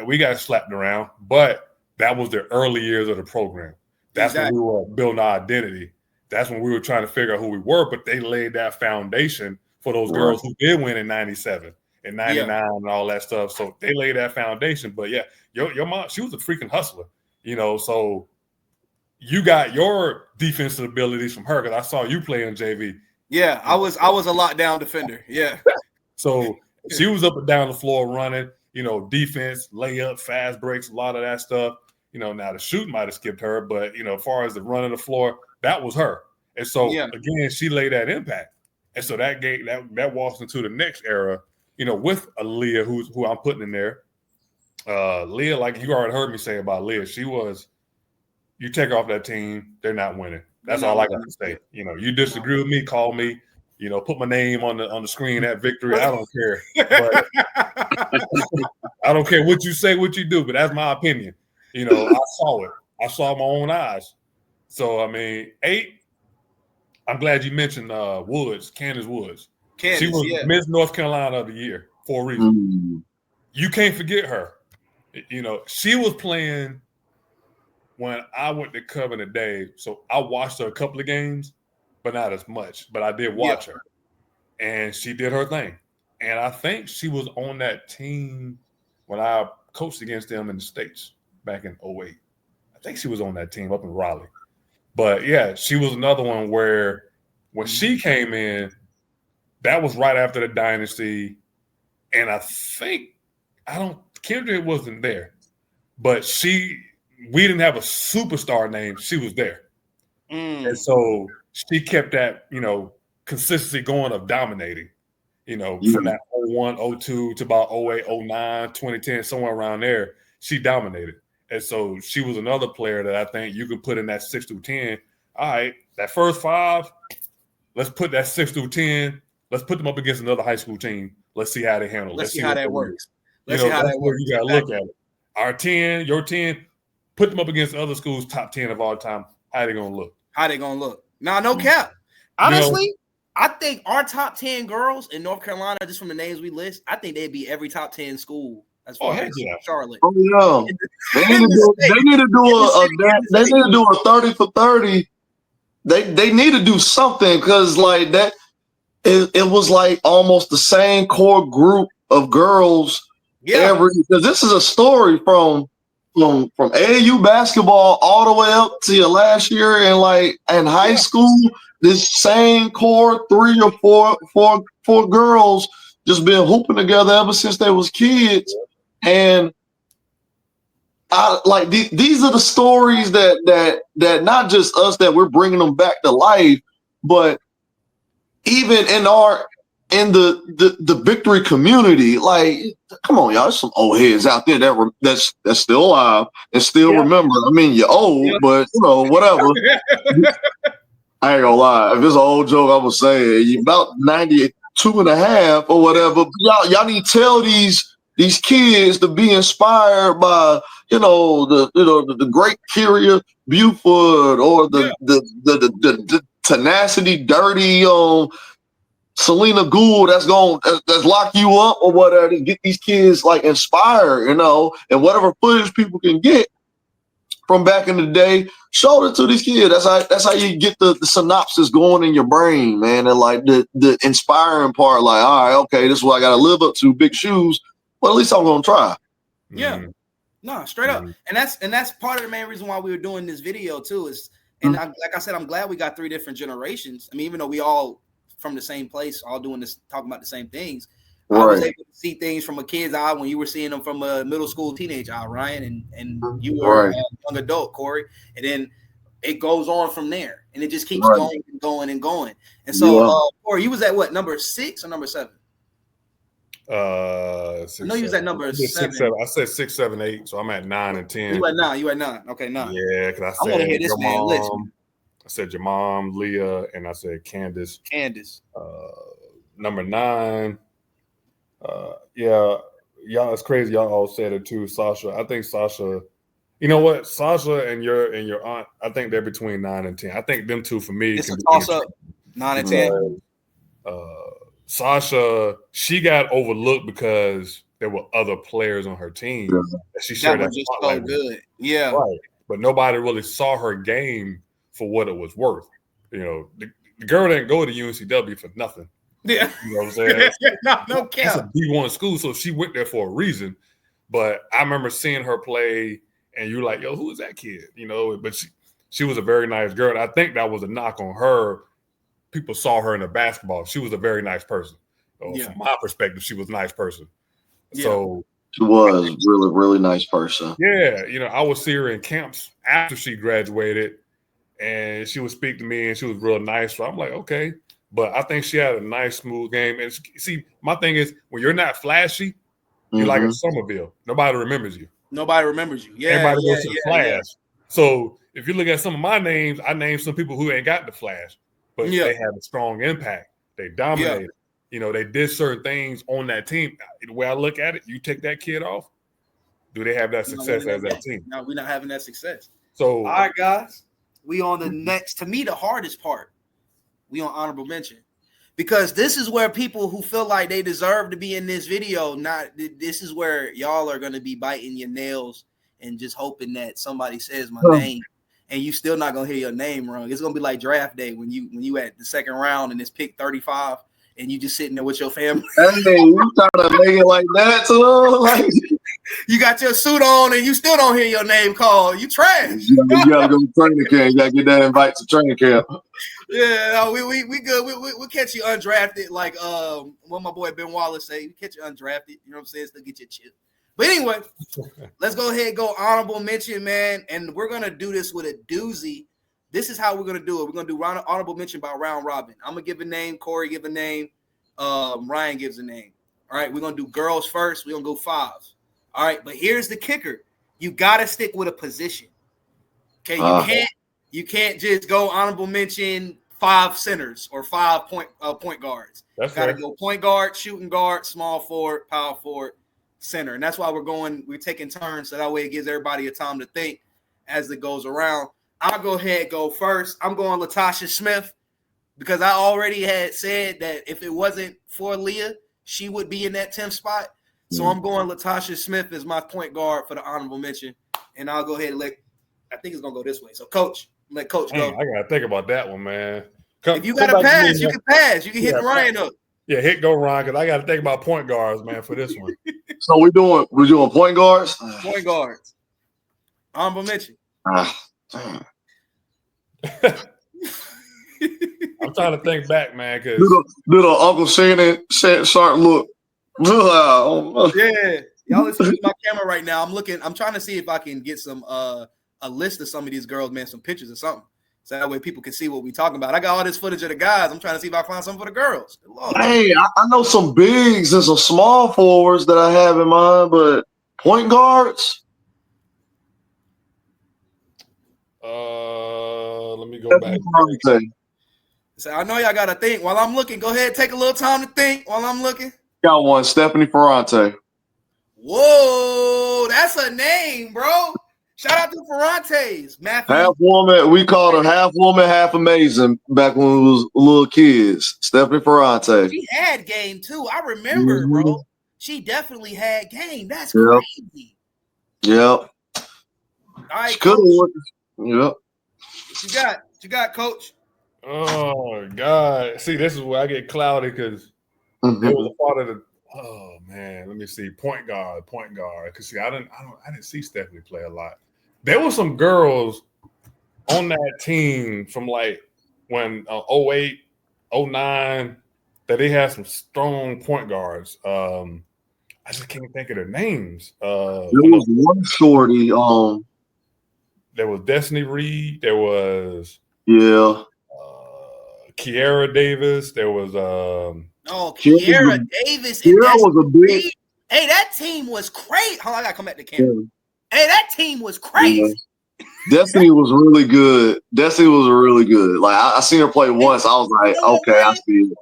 we got slapped around. But that was the early years of the program. That's when we were building our identity. That's when we were trying to figure out who we were. But they laid that foundation for those girls who did win in 97 and 99 and all that stuff. So they laid that foundation. But your mom, she was a freaking hustler, so you got your defensive abilities from her, because I saw you play in JV. Yeah, I was a lockdown defender. Yeah. So she was up and down the floor running, defense, layup, fast breaks, a lot of that stuff. Now the shooting might have skipped her, but as far as the running the floor, that was her. And so again, she laid that impact. And so that walks into the next era, with Leah, who I'm putting in there. Leah, like you already heard me say about Leah, she was, you take off that team, they're not winning. That's all I got to say. You disagree with me, call me, put my name on the screen at Victory. I don't care. But I don't care what you say, what you do, but that's my opinion. I saw it. I saw my own eyes. So, I mean, 8, I'm glad you mentioned Candace Woods. She was Miss North Carolina of the year for a reason. You can't forget her. She was playing when I went to Covenant Day. So I watched her a couple of games, but not as much. But I did watch her. And she did her thing. And I think she was on that team when I coached against them in the States back in 2008. I think she was on that team up in Raleigh. But, she was another one where when she came in, that was right after the dynasty. And I think, Kendrick wasn't there. But we didn't have a superstar name. She was there. And so she kept that, consistency going of dominating, from that 01, 02 to about 08, 09, 2010, somewhere around there. She dominated. And so she was another player that I think you could put in that 6 through 10. All right, that first 5, let's put that 6 through 10. Let's put them up against another high school team. Let's see how they handle it. Let's see how that works. Let's see how that works. You got to look at it. Our 10, your 10, put them up against other schools' top 10 of all time. How they going to look? Nah, no cap. Honestly, I think our top 10 girls in North Carolina, just from the names we list, I think they'd be every top 10 school as far as Charlotte. Oh yeah, they need to do a 30 for 30. They need to do something, because like that, it was like almost the same core group of girls. Because this is a story from AAU basketball all the way up to your last year in high school. This same core 3 or 4 girls just been hooping together ever since they was kids. And these are the stories that not just us that we're bringing them back to life, but even in the victory community. Like, come on, y'all, there's some old heads out there that's still alive and still remember. I mean, you're old, but whatever. I ain't gonna lie. If it's an old joke, I would say you about 92 and a half or whatever. Y'all need to tell these kids to be inspired by the great Kyria Buford or the tenacity dirty Selena Gould that's lock you up or whatever, to get these kids like inspired, and whatever footage people can get from back in the day, show it to these kids. That's how you get the synopsis going in your brain, man. And like the inspiring part, like, all right, okay, this is what I got to live up to, big shoes. Well, at least I'm gonna try. Yeah, no, straight up, and that's part of the main reason why we were doing this video too. Is like I said, I'm glad we got 3 different generations. I mean, even though we all from the same place, all doing this, talking about the same things. Right. I was able to see things from a kid's eye when you were seeing them from a middle school, teenage eye, Ryan, and you were a young adult, Kory, and then it goes on from there, and it just keeps going and going and going. And so, Kory, you was at what, number 6 or number 7? 6, I know you was at number 7. 6, 7. I said 6, 7, 8, so I'm at 9 and 10. You at 9. Okay, 9. Yeah, because I want to hear this man list. I said your mom, Leah, and I said Candace. Number 9. Y'all, it's crazy. Y'all all said it too. Sasha. I think Sasha. You know what? Sasha and your aunt. I think they're between 9 and 10. I think them two for me. It's a toss up. 9 and 10. Sasha, she got overlooked because there were other players on her team that she shared that spotlight with. Good. Yeah. Right. But nobody really saw her game for what it was worth. The girl didn't go to UNCW for nothing. Yeah. You know what I'm saying? no cap. It's a D1 school, so she went there for a reason. But I remember seeing her play, and you're like, yo, who is that kid? But she was a very nice girl. And I think that was a knock on her. People saw her in the basketball. She was a very nice person. From my perspective, she was a nice person. Yeah. So she was really, really nice person. Yeah. I would see her in camps after she graduated, and she would speak to me, and she was real nice. So I'm like, okay. But I think she had a nice, smooth game. And see, my thing is, when you're not flashy, you're like in Somerville. Nobody remembers you. Yeah. Everybody goes to the flash. Yeah. So if you look at some of my names, I named some people who ain't got the flash, but they had a strong impact. They dominated. They did certain things on that team. The way I look at it, you take that kid off, do they have that success as that team? No, we're not having that success. So, all right, guys, we on the next, to me, the hardest part. We on honorable mention, because this is where people who feel like they deserve to be in this video, this is where y'all are going to be biting your nails and just hoping that somebody says my name, and you still not going to hear your name wrong. It's going to be like draft day when you at the second round and it's pick 35 and you just sitting there with your family. Hey, you trying to make it like that too? Like, you got your suit on and you still don't hear your name called. You trash. You gotta go to training camp. You gotta get that invite to training camp. Yeah, no, we good. We'll catch you undrafted, like what my boy Ben Wallace say. We catch you undrafted. You know what I'm saying? Still get your chip. But anyway, let's go ahead and go honorable mention, man. And we're gonna do this with a doozy. This is how we're gonna do it. We're gonna do honorable mention by round robin. I'm gonna give a name. Kory give a name. Ryan gives a name. All right, we're gonna do girls first. We're gonna go 5. All right, but here's the kicker: you gotta stick with a position. Okay, you can't just go honorable mention 5 centers or 5 point guards. That's gotta go point guard, shooting guard, small forward, power forward, center, and that's why we're taking turns, so that way it gives everybody a time to think as it goes around. I'll go ahead and go first. I'm going Latasha Smith because I already had said that if it wasn't for Leah, she would be in that 10th spot. So I'm going Latasha Smith as my point guard for the honorable mention. And I'll go ahead and I think it's going to go this way. So, Coach, let Coach go. I got to think about that one, man. If you got to pass, you can pass. You can hit Ryan up. Yeah, hit Ryan, because I got to think about point guards, man, for this one. So we're doing point guards? Point guards. Honorable mention. I'm trying to think back, man. Cause little Uncle Shannon sharp look. Y'all listen to my camera right now. I'm trying to see if I can get some a list of some of these girls, man, some pictures or something. So that way people can see what we talking about. I got all this footage of the guys. I'm trying to see if I find something for the girls. Lord. Hey, I know some bigs and some small forwards that I have in mind, but point guards. Let me go back. So I know y'all got to think. While I'm looking, go ahead, take a little time to think while I'm looking. Got one, Stephanie Ferrante. Whoa, that's a name, bro. Shout out to Ferrante's. Matthew. Half woman, we called her half woman, half amazing back when we was little kids. Stephanie Ferrante. She had game too. I remember, bro. She definitely had game. That's crazy. Yep. All right, she could have worked. Yep. You got, Coach. Oh God! See, this is where I get cloudy because it was a part of the. Oh man, let me see. Point guard. Because see, I didn't see Stephanie play a lot. There were some girls on that team from like when 08, 09 that they had some strong point guards. I just can't think of their names. There was one shorty. There was Destiny Reed. There was Kiara Davis. There was Kiara Davis. Kiara was a big. Hey, that team was crazy. Hold on, I gotta come back to camera. Yeah. Hey, that team was crazy. Yeah. Destiny was really good. Like I seen her play once. I was like, okay, I see it.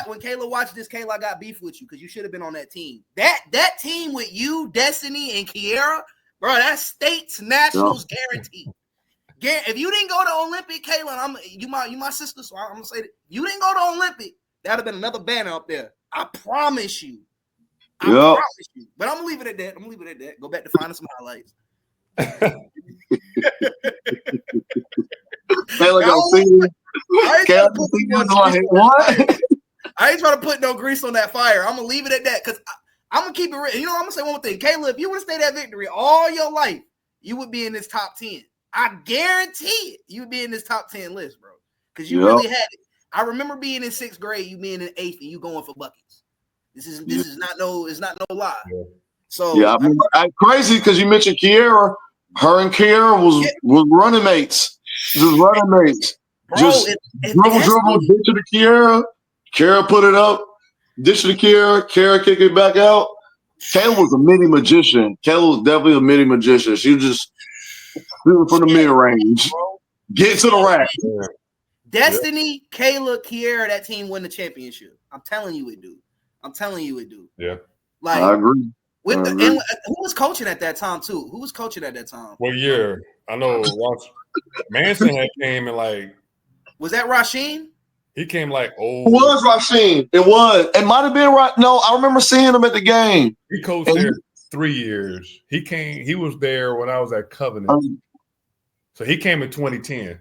When Kayla watched this, Kayla, I got beef with you because you should have been on that team. That team with you, Destiny, and Kiara, bro, that's states nationals guaranteed. If you didn't go to Olympic, Kayla, you my sister, so I'm gonna say that you didn't go to Olympic, that'd have been another banner up there. I promise you. I promise you. But I'm gonna leave it at that. Go back to finding some highlights. I ain't trying to put no grease on that fire. I'm gonna leave it at that because I'm gonna keep it real. You know, I'm gonna say one more thing. Kayla, if you would have stayed at Victory all your life, you would be in this top 10. I guarantee it. You would be in this top 10 list, bro. Because you really had it. I remember being in 6th grade, you being in 8th, and you going for buckets. This is not no lie. Yeah. So I mean, crazy because you mentioned Kiara. Her and Kiara was running mates. Just running mates. Bro, just dribble, dish it to Kiara. Kiara put it up. Dish it to Kiara. Kiara kick it back out. Kayla was a mini magician. Kayla was definitely a mini magician. She was just from the mid range. Get to the rack. Destiny, Kayla, Kiara, that team won the championship. I'm telling you it do. Yeah. Like I agree. And who was coaching at that time too? Who was coaching at that time? What year? I know Manson had came in like. Was that Rasheen? He came like It was Rasheen. It was. It might have been right. No, I remember seeing him at the game. He coached there 3 years. He was there when I was at Covenant. So he came in 2010.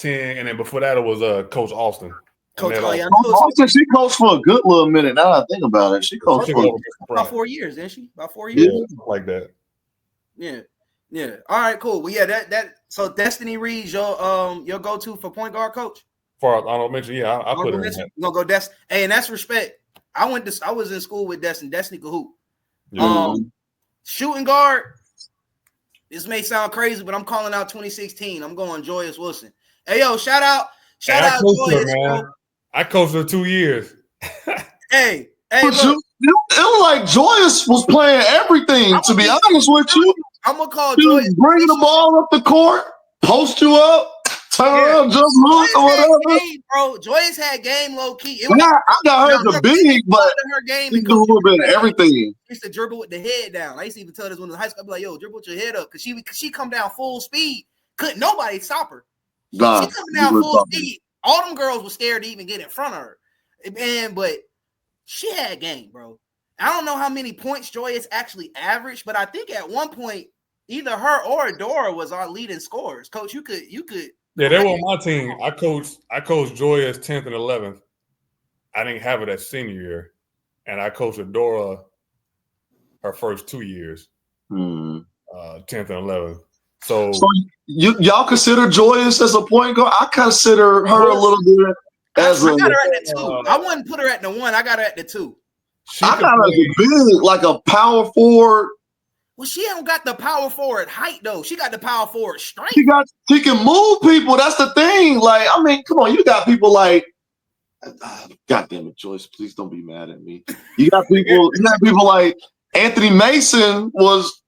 And then before that it was Coach Austin. Coach Austin, she coached for a good little minute. Now I think about it, she coached for about 4 years, didn't she? About 4 years, like that. Yeah. All right, cool. Well, yeah, that. So Destiny Reed's your go-to for point guard coach. For honorable mention, I put her in that. We're gonna go Destiny. Hey, and that's respect. I was in school with Destiny. Destiny could hoop. Shooting guard. This may sound crazy, but I'm calling out 2016. I'm going Joyous Wilson. Hey, yo, shout out Joyous, man. I coached her 2 years. Hey, look. It was like Joyous was playing everything, to be honest with you. I'm going to call Joyous. Bringing the ball up the court, post you up, turn around, jump loose or whatever. Bro, Joyous had game low key. I got her the big, but her game she do a little bit of everything. She used to dribble with the head down. I used to even tell this when in high school, I'd be like, yo, dribble with your head up. Because she come down full speed. Couldn't nobody stop her. She coming down full speed. All them girls were scared to even get in front of her. Man, but she had game, bro. I don't know how many points Joyous actually averaged, but I think at one point, either her or Adora was our leading scorers. Coach, you could. Yeah, they were on my team. I coached Joyous 10th and 11th. I didn't have it that senior year. And I coached Adora her first 2 years. 10th and 11th. So y'all consider Joyous as a point guard? I consider her a little bit as I got her at the 2. I wouldn't put her at the 1. I got her at the 2. I got her big, like a power forward. Well, she don't got the power forward height though. She got the power forward strength. She can move people. That's the thing. Like, I mean, come on, you got people like, God damn it, Joyce, please don't be mad at me. You got people like Anthony Mason was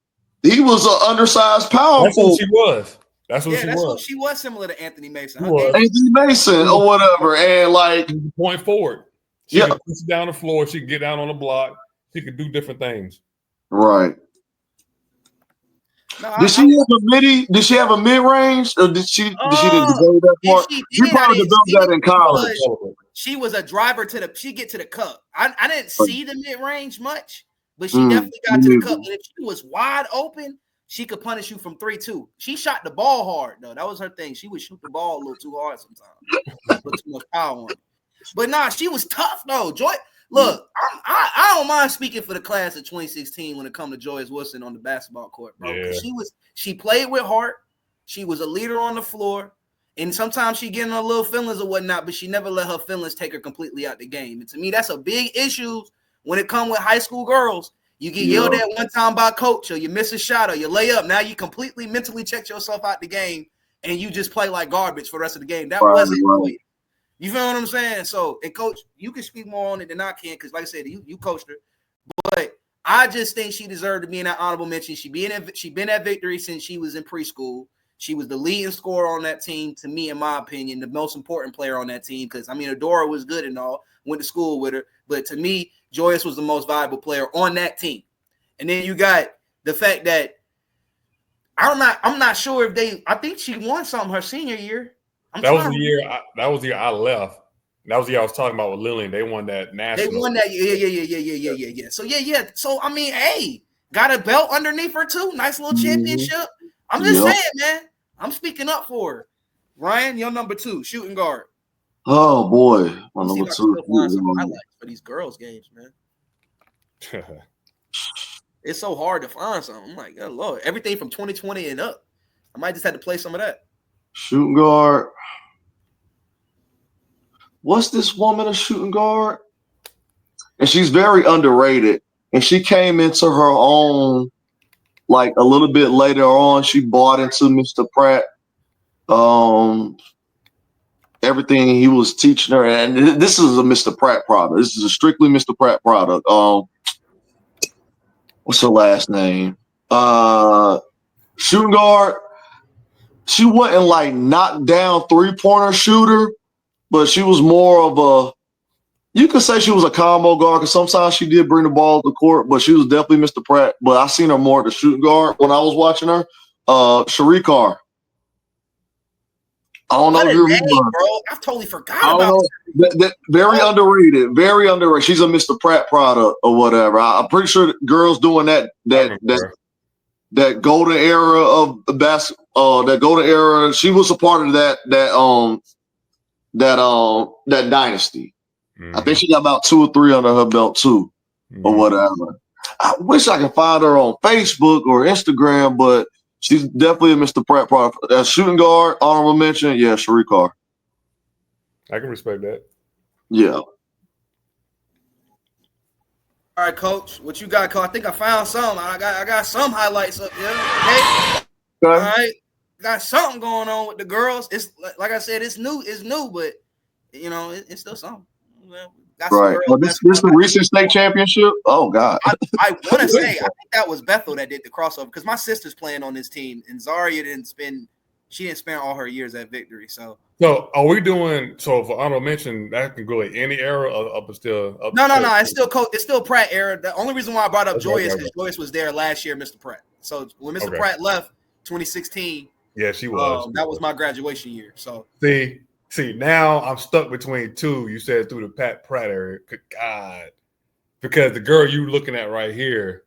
an undersized power That's forward. what she was. That's what she was. What she was similar to Anthony Mason. Anthony Mason or whatever. And like point forward. She could push down the floor, she could get down on the block, she could do different things. Right. No, did she have a mid range, or did she didn't develop that part? You probably developed that in college. She was a driver she get to the cup. I didn't see the mid range much, but she definitely got to the cup. And if she was wide open, she could punish you from 3 too. She shot the ball hard though. That was her thing. She would shoot the ball a little too hard sometimes. Put too much power on it. But nah, she was tough though. Joy, look, I don't mind speaking for the class of 2016 when it comes to Joyce Wilson on the basketball court, bro. Yeah. She played with heart. She was a leader on the floor. And sometimes she getting her little feelings or whatnot, but she never let her feelings take her completely out the game. And to me, that's a big issue when it comes with high school girls. You get yelled at one time by coach, or you miss a shot, or you lay up. Now you completely mentally check yourself out the game, and you just play like garbage for the rest of the game. That wasn't for you. You feel what I'm saying? So, and coach, you can speak more on it than I can, because like I said, you coached her. But I just think she deserved to be in that honorable mention. She been at Victory since she was in preschool. She was the leading scorer on that team, to me, in my opinion, the most important player on that team. Because, I mean, Adora was good and all, went to school with her. But to me, Joyce was the most valuable player on that team. And then you got the fact that I'm not sure if I think she won something her senior year. That was the year I left. That was the year I was talking about with Lillian. They won that national. They won that. Yeah. So yeah. So I mean, hey, got a belt underneath her too. Nice little championship. I'm just saying, man. I'm speaking up for her. Ryan, your number 2, shooting guard. Oh boy, my number 2. Highlights for these girls' games, man. It's so hard to find something. I'm like, oh Lord, everything from 2020 and up. I might just have to play some of that. Shooting guard. What's this woman a shooting guard? And she's very underrated. And she came into her own like a little bit later on. She bought into Mr. Pratt. Everything he was teaching her. And this is a Mr. Pratt product. This is a strictly Mr. Pratt product. What's her last name? Shooting guard. She wasn't like knocked down 3-pointer shooter, but she was more of a, you could say she was a combo guard, because sometimes she did bring the ball to the court, but she was definitely Mr. Pratt. But I seen her more at the shooting guard when I was watching her. Sharikar. I don't know if you remember her. Bro. I totally forgot about her. Very underrated. Very underrated. She's a Mr. Pratt product or whatever. I'm pretty sure girls doing that golden era of the basketball, that golden era. She was a part of that dynasty. Mm-hmm. I think she got about 2 or 3 under her belt too, or whatever. I wish I could find her on Facebook or Instagram, but she's definitely a Mr. Pratt product. As shooting guard, honorable mention, yeah, Sharikar. I can respect that. Yeah. All right, Coach. What you got, Coach? I think I found some. I got some highlights up here. Okay. All right. Got something going on with the girls. It's like I said, it's new, but you know, it's still something. Right. Well, this is the recent state championship. Oh God. I want to say I think that was Bethel that did the crossover, because my sister's playing on this team, and Zaria didn't spend all her years at Victory. So are we doing for honorable mention that can go at any era up still? No. It's still Pratt era. The only reason why I brought up Joyce is because Joyce was there last year, Mr. Pratt. So when Mr. Pratt left 2016, yeah, she was. That was my graduation year. So see, now I'm stuck between 2. You said through the Pat Pratt area. Good God, because the girl you looking at right here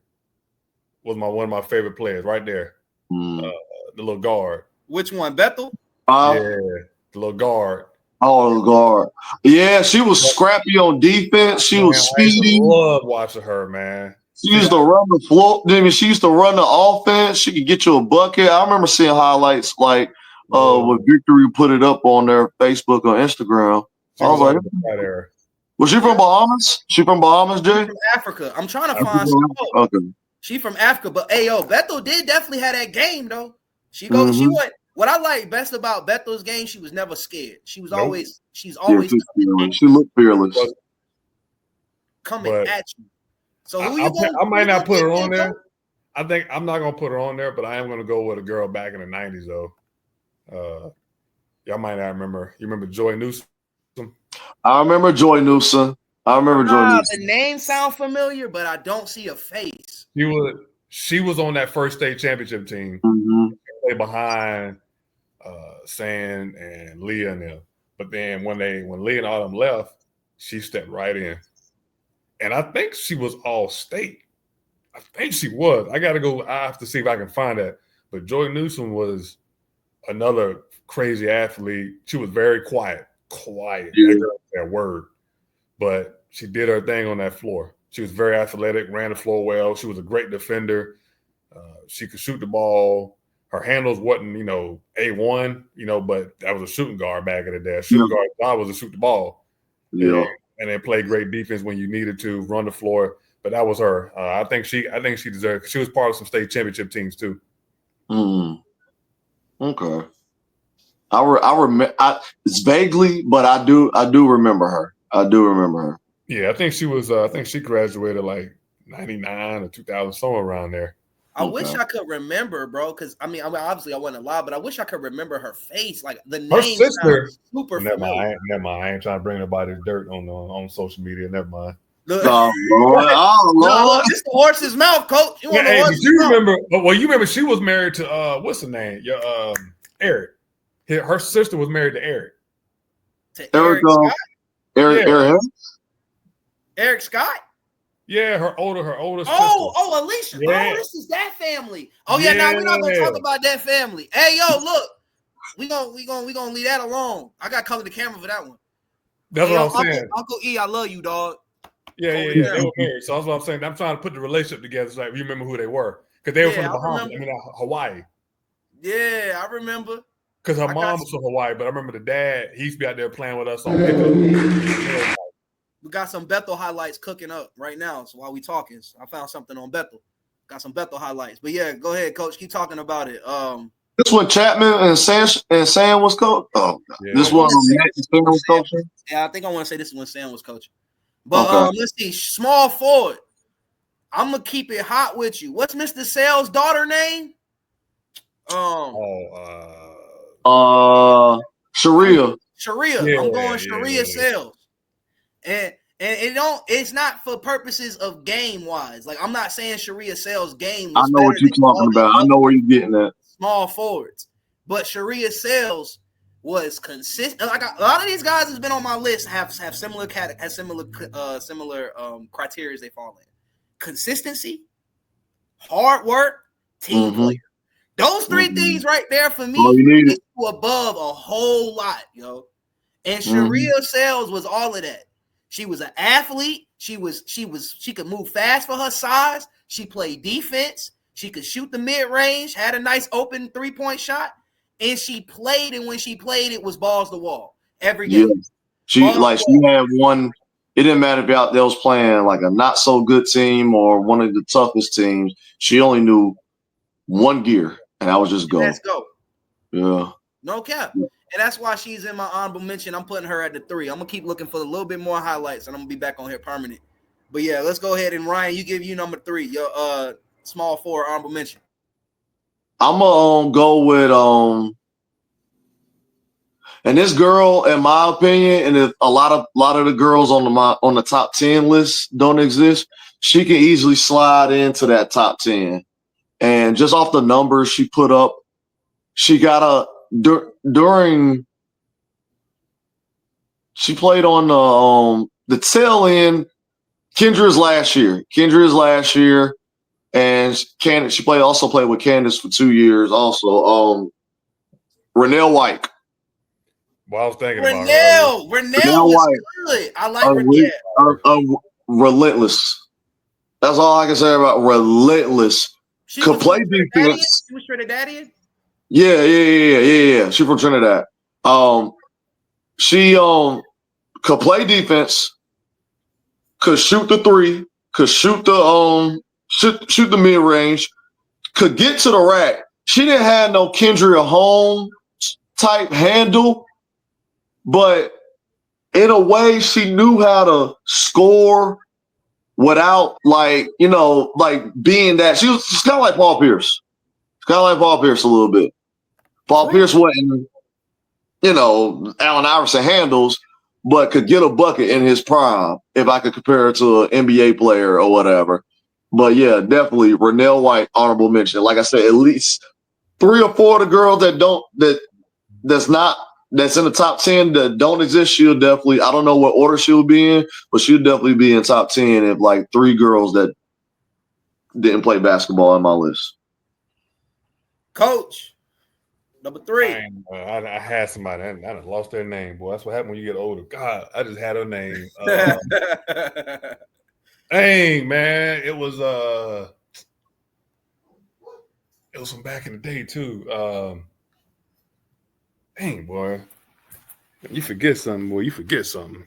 was one of my favorite players right there. The little guard. Which one, Bethel? Yeah, the little guard. Oh, the guard. Yeah, she was scrappy on defense. She was speedy. I love watching her, man. She used to run the floor. I mean, she used to run the offense. She could get you a bucket. I remember seeing highlights like with Victory put it up on their Facebook or Instagram. I was like, Was she from Bahamas? She from Bahamas, Jay? From Africa. I'm trying to find some. Okay. She from Africa, but hey, yo, Bethel did definitely have that game though. She went. What I like best about Bethel's game, she was never scared. She was always. She's always. She looked fearless. Coming at you. So who I might not put her on there. I think I'm not gonna put her on there, but I am gonna go with a girl back in the '90s though. Y'all might not remember. You remember Joy Newsom? I remember Joy Newsom. The name sound familiar, but I don't see a face. She was on that first state championship team. Mm-hmm. They behind Sand and Leah and them. But then when Leah and all them left, she stepped right in. And I think she was all state. I think she was. I have to see if I can find that. But Joy Newsom was another crazy athlete. She was very quiet. Yeah. That word. But she did her thing on that floor. She was very athletic, ran the floor well. She was a great defender. She could shoot the ball. Her handles wasn't, A1, but that was a shooting guard back in the day. Shooting guard's job was to shoot the ball. Yeah. And then play great defense when you needed to, run the floor. But that was her. I think she deserved. She was part of some state championship teams too. Okay. I remember. It's vaguely, but I do remember her. Yeah, I think she was. I think she graduated like 99 or 2000, somewhere around there. I wish I could remember, bro. Because I mean, obviously I wasn't alive, but I wish I could remember her face, like the name. Her sister. Super never familiar. Never mind. I ain't trying to bring nobody's dirt on social media. Never mind. Oh Lord! This the horse's mouth, coach. You remember she was married to what's the name? Eric. Her sister was married to Eric. Eric Scott? Eric Scott? Yeah, her older sister. Oh, Alicia. Yeah. Oh, this is that family. Oh yeah, no, we're not gonna talk about that family. Hey, yo, look, we gonna leave that alone. I gotta cover the camera for that one. That's what I'm saying. Uncle E, I love you, dog. Yeah. They were married. So that's what I'm saying. I'm trying to put the relationship together. It's like you remember who they were because they were from the Bahamas. Hawaii. Yeah, I remember. Because her mom was from Hawaii, but I remember the dad. He used to be out there playing with us on pickup. We got some Bethel highlights cooking up right now. So while we talking, I found something on Bethel. Got some Bethel highlights. But yeah, go ahead, coach. Keep talking about it. This one Chapman and Sam was coach. Oh, yeah. This one Sam was coaching. Yeah, I think I want to say this is when Sam was coaching. But let's see, small forward. I'm gonna keep it hot with you. What's Mr. Sales' daughter name? Sharia. Yeah, I'm going Sharia Sales. And it's not for purposes of game wise. Like I'm not saying Sharia Sales game. I know what you're talking about. I know where you're getting at. Small forwards. But Sharia Sales was consistent. Like a lot of these guys has been on my list have similar criteria they fall in. Consistency, hard work, team player. Those three things right there for me is above a whole lot, yo. And Sharia Sales was all of that. She was an athlete. She could move fast for her size. She played defense. She could shoot the mid-range, had a nice open three-point shot, and she played, and when she played, it was balls to wall every game. Yeah. She had one. It didn't matter if they was playing like a not so good team or one of the toughest teams. She only knew one gear, and I was just go. Let's go. Yeah. No cap. Yeah. And that's why she's in my honorable mention. I'm putting her at the 3. I'm gonna keep looking for a little bit more highlights, and I'm gonna be back on here permanent. But yeah, let's go ahead and Ryan, you give you number 3, your small forward honorable mention. I'm gonna go with and this girl, in my opinion, and if a lot of the girls on the top 10 list don't exist, she can easily slide into that top 10. And just off the numbers she put up, she got during she played on the tail end. Kendra's last year, and she also played with Candace for 2 years. Also, Renelle White. Well, I was thinking Renelle was good. I like Renelle. Relentless. That's all I can say about relentless. Could play defense. She was Trinidadian? Yeah. She from Trinidad. She could play defense. could shoot the three, could shoot the shoot the mid range, could get to the rack. She didn't have no Kendria Holmes type handle, but in a way, she knew how to score without being that. She's kind of like Paul Pierce. Kind of like Paul Pierce a little bit. Paul Pierce wasn't, Allen Iverson handles, but could get a bucket in his prime if I could compare it to an NBA player or whatever. But yeah, definitely Renell White, honorable mention. Like I said, at least 3 or 4 of the girls that's in the top 10 that don't exist, she'll definitely, I don't know what order she'll be in, but she'll definitely be in top 10 if like 3 girls that didn't play basketball on my list. Coach, number 3. I had somebody, I done lost their name, boy. That's what happened when you get older. God, I just had her name. Dang, man. It was from back in the day, too. Dang, boy. You forget something, boy. You forget something.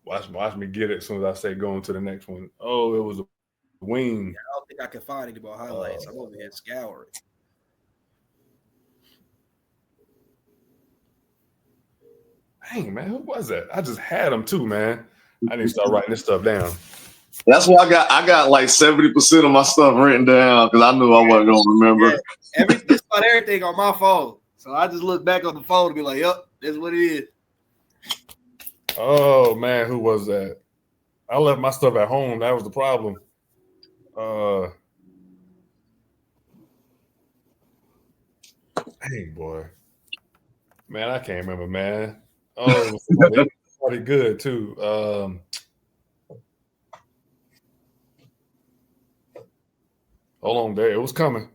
Watch me get it as soon as I say going to the next one. Oh, it was a wing. I don't think I can find any more highlights. I'm over here scouring. Dang, man, who was that? I just had them too, man. I need to start writing this stuff down. That's why I got like 70% of my stuff written down because I knew I wasn't gonna remember. Yeah, just about everything on my phone. So I just look back on the phone and be like, "Yep, this is what it is." Oh man, who was that? I left my stuff at home. That was the problem. Hey boy, man, I can't remember, man. Oh, it was somebody good too. Hold on, there it was coming.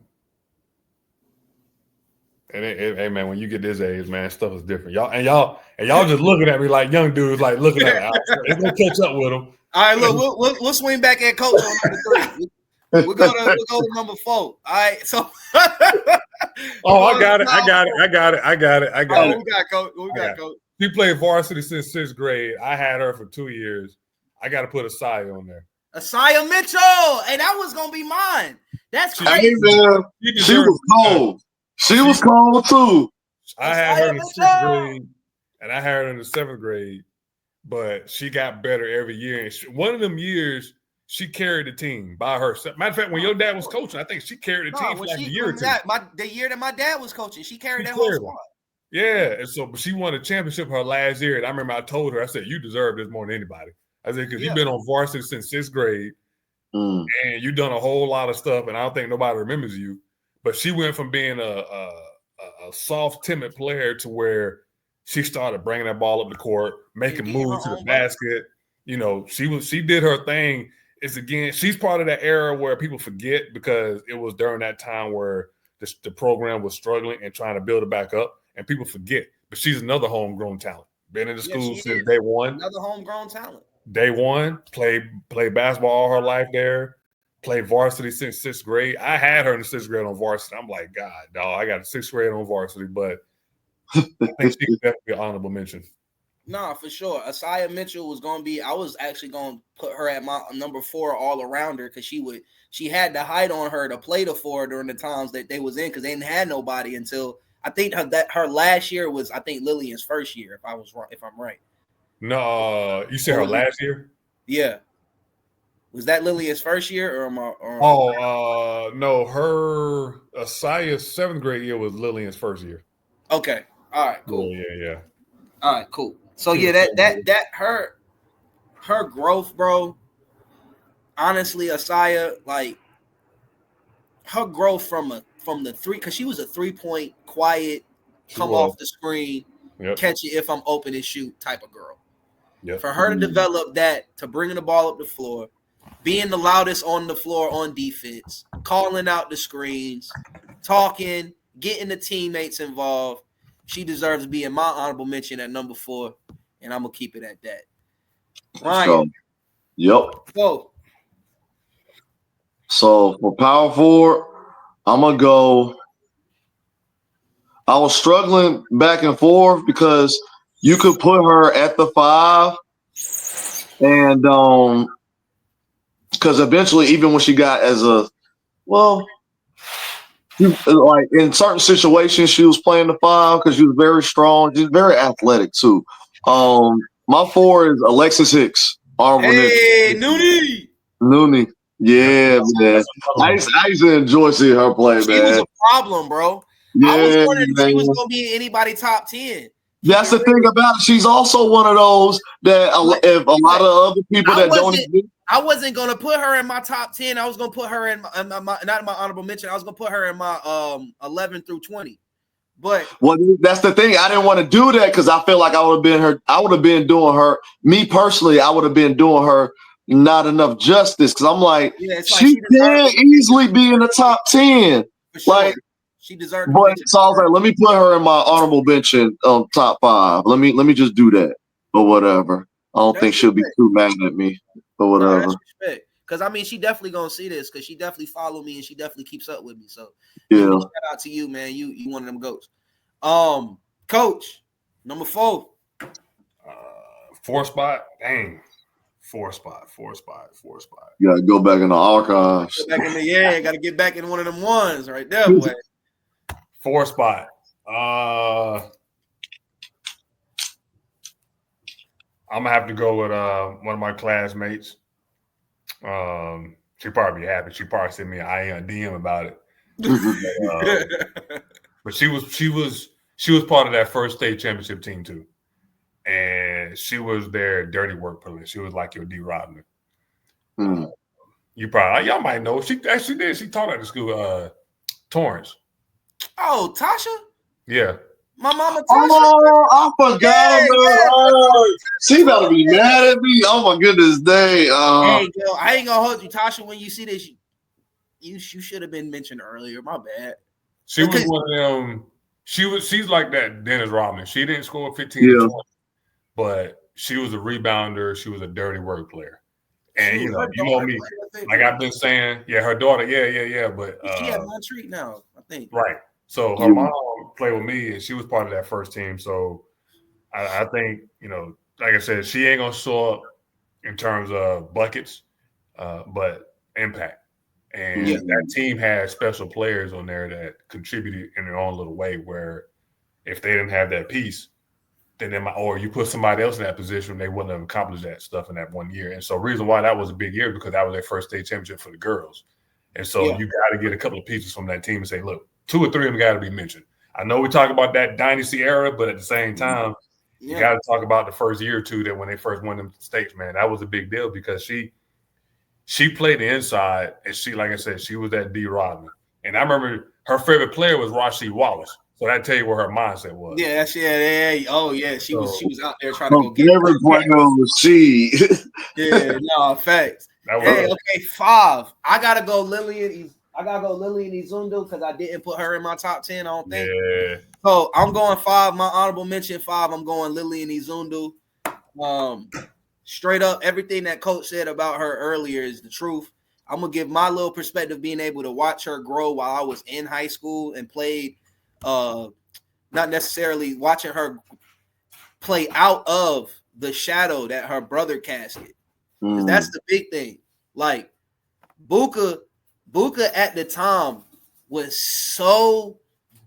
And hey man, when you get this age, man, stuff is different. Y'all just looking at me like young dudes, like looking at me. It's gonna catch up with them. All right, look, we'll swing back at Coach on number 3. We'll go to number 4. All right, so. I got it. We got Coach. She played varsity since 6th grade. I had her for 2 years. I got to put Asaya on there. Asaya Mitchell, and that was gonna be mine. That's crazy. She was cold. She was cold too. I had her in the 6th grade, and I had her in the 7th grade. But she got better every year. And one of them years, she carried the team by herself. Matter of fact, when your dad was coaching, I think she carried the team for like a year or two. The year that my dad was coaching, she carried that whole squad. Yeah, and so but she won a championship her last year. And I remember I told her, I said, "You deserve this more than anybody." I said, "Because you've been on varsity since 6th grade, and you've done a whole lot of stuff, and I don't think nobody remembers you." But she went from being a soft, timid player to where she started bringing that ball up the court, making moves to the basket. She did her thing. She's part of that era where people forget because it was during that time where the program was struggling and trying to build it back up, and people forget. But she's another homegrown talent. Been in the school since day one. Another homegrown talent. Day one, played basketball all her life there. Played varsity since 6th grade. I had her in the 6th grade on varsity. I'm like, God, dog, I got a 6th grade on varsity, but I think she could definitely be an honorable mention. Nah, for sure. Asaya Mitchell was gonna be. I was actually gonna put her at my number 4 all around her because she had the height on her to play the 4 during the times that they was in because they didn't have nobody until I think her last year was Lillian's first year if I'm right. No, you said her last year? Yeah. Was that Lillian's first year or no, her Asaya's 7th grade year was Lillian's first year. Okay. All right, cool. Yeah. All right, cool. So yeah, that her growth, bro. Honestly, Asaya, like her growth from the 3, because she was a 3-point quiet, come off the screen, catch it if I'm open and shoot type of girl. Yep. For her to develop that, to bringing the ball up the floor, being the loudest on the floor on defense, calling out the screens, talking, getting the teammates involved. She deserves to be in my honorable mention at number 4, and I'm going to keep it at that. Ryan. Yep. Go. So for power forward, I'm going to go. I was struggling back and forth because you could put her at the 5 And because eventually, even when she got as a like in certain situations, she was playing the five because she was very strong. She's very athletic too. My four is Alexis Hicks. Hey, Noonie. Noonie. Yeah, man. I used to enjoy seeing her play, She man. was a problem, bro. Yeah, I was wondering if she was man. gonna be in anybody top 10. That's the thing about it. She's also one of those that if a lot of other people that don't exist. I wasn't gonna put her in my top 10. I was gonna put her in my not in my honorable mention. I was gonna put her in my 11 through 20. But that's the thing. I didn't want to do that because I feel like I would have been doing her. Me personally, I would have been doing her not enough justice because I'm like, she can easily be in the top 10. For sure. Like she deserved. But so I was like, let me put her in my honorable mention top 5. Let me just do that or whatever. I don't think she'll be too mad at me or whatever. No, that's respect. Because I mean, she definitely gonna see this because she definitely follow me and she definitely keeps up with me. So yeah, shout out to you, man. You one of them goats. Coach, number 4. 4 spot. Dang. 4 spot. You gotta go back in the archives. Gotta get back in one of them ones right there, boy. 4 spot. I'm gonna have to go with one of my classmates. She'd probably be happy. She probably sent me an DM about it. But she was part of that first state championship team too, and she was their dirty work player. She was like your D. Rodman. You probably y'all might know. She actually did. She taught at the school. Torrance. Oh, Tasha. Yeah. My mama Tasha. Oh, I forgot about she about to be mad at me. Oh my goodness, day. Hey, yo, I ain't gonna hold you, Tasha. When you see this, you should have been mentioned earlier. My bad. She was one of them. She's like that Dennis Rodman. She didn't score 15 or 20, but she was a rebounder. She was a dirty work player. And you know me, like I've been saying, her daughter, but she at Montreat now, I think. Right. So her mom played with me, and she was part of that first team. So I think like I said, she ain't gonna show up in terms of buckets, but impact. And that team had special players on there that contributed in their own little way. Where if they didn't have that piece, then or you put somebody else in that position, they wouldn't have accomplished that stuff in that 1 year. And so, reason why that was a big year because that was their first state championship for the girls. And so, you got to get a couple of pieces from that team and say, look, 2 or 3 of them got to be mentioned. I know we talk about that dynasty era, but at the same time, you got to talk about the first year or two that when they first won them states, man, that was a big deal because she played the inside, and she, like I said, she was that D. Rodman. And I remember her favorite player was Rasheed Wallace. So that tell you where her mindset was. Oh yeah, she was out there trying to go get she. Facts. Okay, 5. I gotta go Lillian Izundu because I didn't put her in my top 10. I don't think. Yeah. So I'm going 5. My honorable mention 5. I'm going Lillian Izundu. Straight up, everything that Coach said about her earlier is the truth. I'm gonna give my little perspective, being able to watch her grow while I was in high school and played. Not necessarily watching her play out of the shadow that her brother casted. That's the big thing. Like Buka at the time was so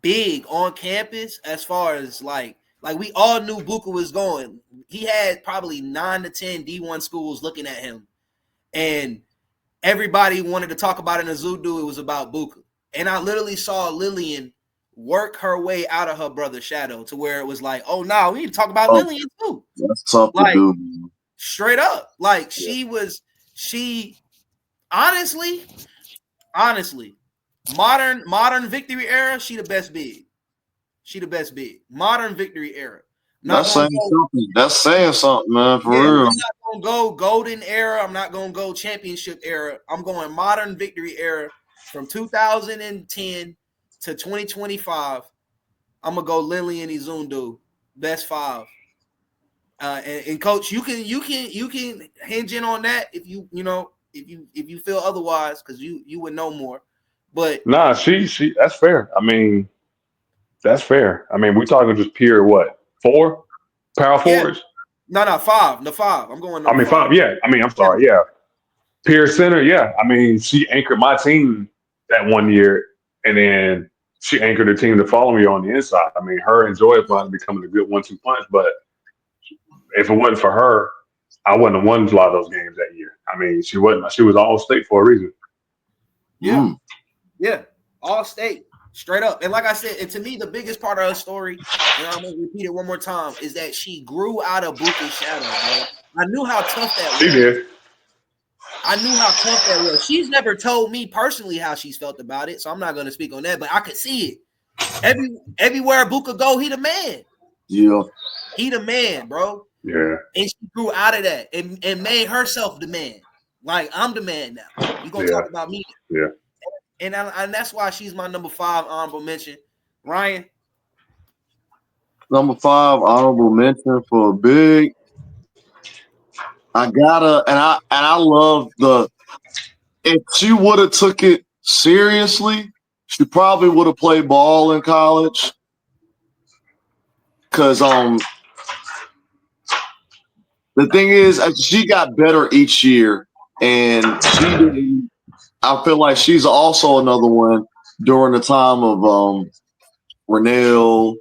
big on campus as far as like we all knew Buka was going. He had probably 9 to 10 D1 schools looking at him. And everybody wanted to talk about it in Azudu. It was about Buka. And I literally saw Lillian work her way out of her brother's shadow to where it was like, oh no, we need to talk about Lillian too. That's something to do. Straight up. Like honestly, modern victory era, she the best big. Modern victory era. That's saying something, man, for real. I'm not gonna go golden era. I'm not gonna go championship era. I'm going modern victory era from 2010 to 2025. I'm gonna go Lillian Izundu, best 5. And Coach, you can hinge in on that if you feel otherwise, because you would know more. But nah, she that's fair. I mean, that's fair. I mean, we're talking just pure 4 power forwards. No, 5. The 5. I'm going I number mean, 5. Yeah. I mean, I'm sorry. Yeah. Pierce Center. Yeah. I mean, she anchored my team that one year, and then she anchored the team the following year on the inside. I mean, her and Joy are becoming a good 1-2 punch. But if it wasn't for her, I wouldn't have won a lot of those games that year. I mean, she wasn't. She was all state for a reason. Yeah. Yeah. All state. Straight up. And like I said, and to me, the biggest part of her story, and I'm going to repeat it one more time, is that she grew out of Buka's shadow, bro. I knew how tough that was. She did. I knew how tough that was. She's never told me personally how she's felt about it, so I'm not going to speak on that, but I could see it. Everywhere Buka go, he the man. Yeah. He the man, bro. Yeah. And she grew out of that and made herself the man. Like, I'm the man now. You going to talk about me. Yeah. And that's why she's my number 5 honorable mention. Ryan? Number 5 honorable mention for big. I gotta, and I love if she would have took it seriously, she probably would have played ball in college. Cause the thing is, she got better each year, and I feel like she's also another one during the time of Renell,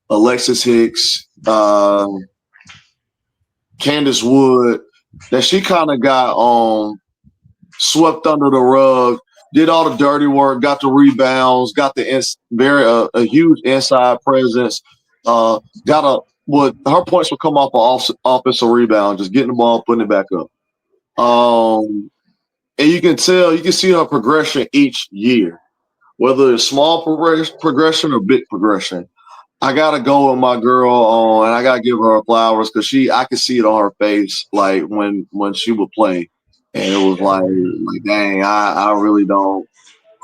Alexis Hicks, Candace Wood, that she kind of got swept under the rug, did all the dirty work, got the rebounds, got the a huge inside presence, her points would come off an offensive rebound, just getting the ball, putting it back up. And you can see her progression each year, whether it's small progression or big progression. I gotta go with my girl and I gotta give her flowers because I could see it on her face, like when she would play, and it was like dang, I really don't.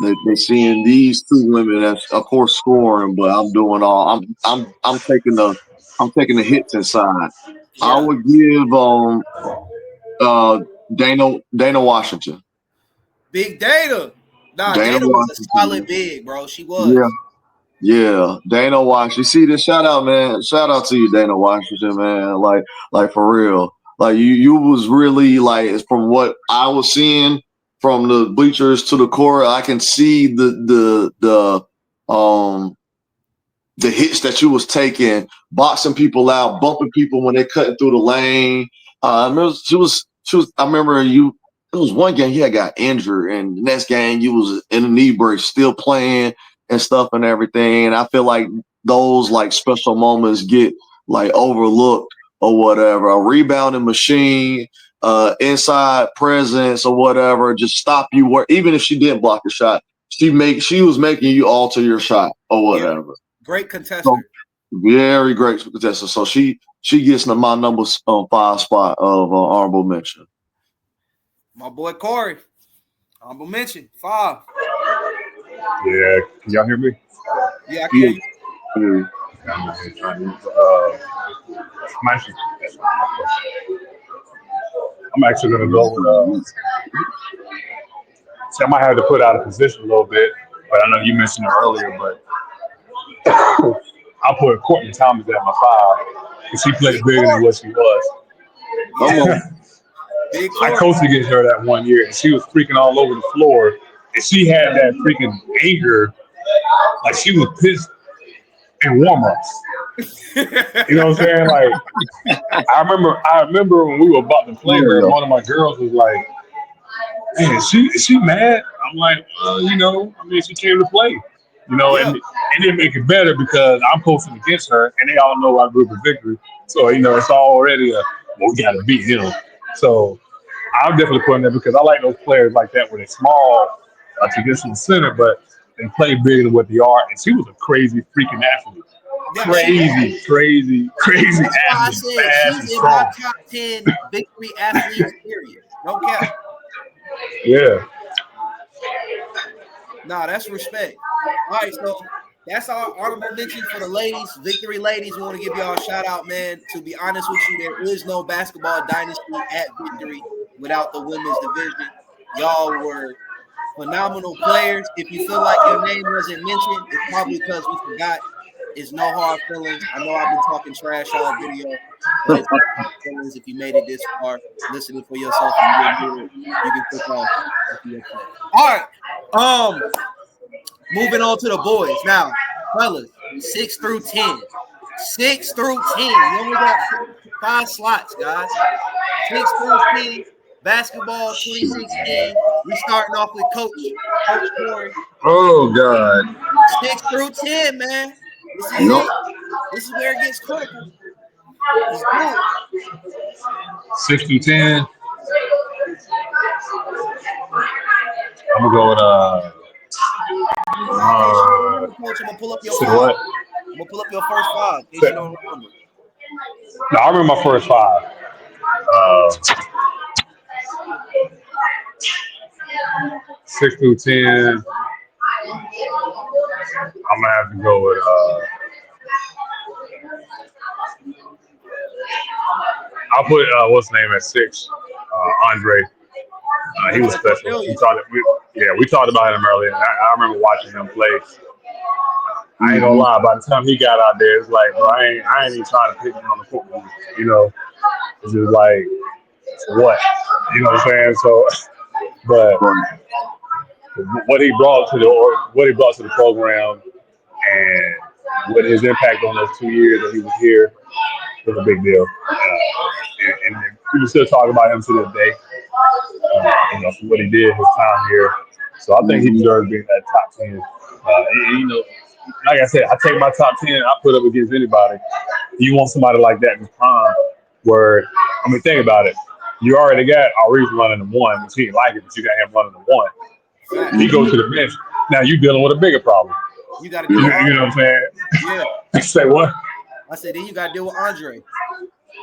They're seeing these two women that's of course scoring, but I'm doing all. I'm taking the hits inside. Yeah. I would give Dana Washington. Big Dana. Nah, Dana was a solid big, bro. She was. Yeah. Dana Washington. See this? Shout out, man. Shout out to you, Dana Washington, man. Like for real. Like you was really like, from what I was seeing from the bleachers to the court, I can see the hits that you was taking, boxing people out, bumping people when they cutting through the lane. I remember you. It was one game you had got injured, and the next game you was in a knee brace, still playing and stuff and everything. And I feel like those like special moments get like overlooked or whatever. A rebounding machine, inside presence or whatever, just stop you. Even if she didn't block a shot, she was making you alter your shot or whatever. Yeah. Great contestant. So, very great contestant. So she gets my number 5 spot of honorable mention. My boy Kory, honorable mention 5. Yeah, can y'all hear me? Yeah, I can hear you. I'm actually going to go with. I might have to put out a position a little bit, but I know you mentioned it earlier. But I'll put Courtney Thomas at my 5 because she played bigger than what she was. Yeah. I coached against her that one year, and she was freaking all over the floor. And she had that freaking anger, like she was pissed in warm-ups. You know what I'm saying? Like, I remember when we were about to play her, and one of my girls was like, "Man, is she mad?" I'm like, she came to play. And it didn't make it better because I'm coaching against her, and they all know our group of victory. So, it's already we got to beat him. So I'm definitely putting that because I like those players like that where they're small, a traditional center, but they play bigger than what they are. And she was a crazy freaking athlete. Crazy athlete. Fast she's in my top 10 victory athletes, period. No cap. Yeah. Nah, that's respect. All right, so that's our honorable mention for the ladies, victory ladies. We want to give y'all a shout out, man. To be honest with you, there is no basketball dynasty at Victory without the women's division. Y'all were phenomenal players. If you feel like your name wasn't mentioned, it's probably because we forgot. It's no hard feelings. I know I've been talking trash all video, but it's no hard feelings. If you made it this far, listening for yourself, and you can click off. All right. Moving on to the boys now, fellas. 6 through 10. 6 through 10. You only got 5 slots, guys. 6 through 10. Basketball 2016. We starting off with Coach Kory. Oh God. 6 through 10, man. This is it. This is where it gets critical. Let's do it. 6 through 10. I'm gonna go with Coach, I'm gonna pull up your say 5. what? I'm gonna pull up your first 5 in case you don't remember. No, I remember my first 5. 6 through 10. I'm gonna have to go with I'll put what's his name at 6? Andre. He was special. We talked about him earlier. I remember watching him play. I ain't gonna lie. By the time he got out there, it's like, bro, I ain't even trying to pick him on the football. You know, it's just like, what? You know what I'm saying? So, but what he brought to the program, and what his impact on those 2 years that he was here was a big deal. And people still talk about him to this day. For what he did, his time here. So I think he deserves being that top 10. Like I said, I take my top 10, I put up against anybody. You want somebody like that in his prime, where, think about it. You already got Ariz running the 1, which he didn't like it, but you got him running the 1. He goes to the bench. Now you're dealing with a bigger problem. You got to you know what I'm saying? Yeah. Say what? I said, then you got to deal with Andre.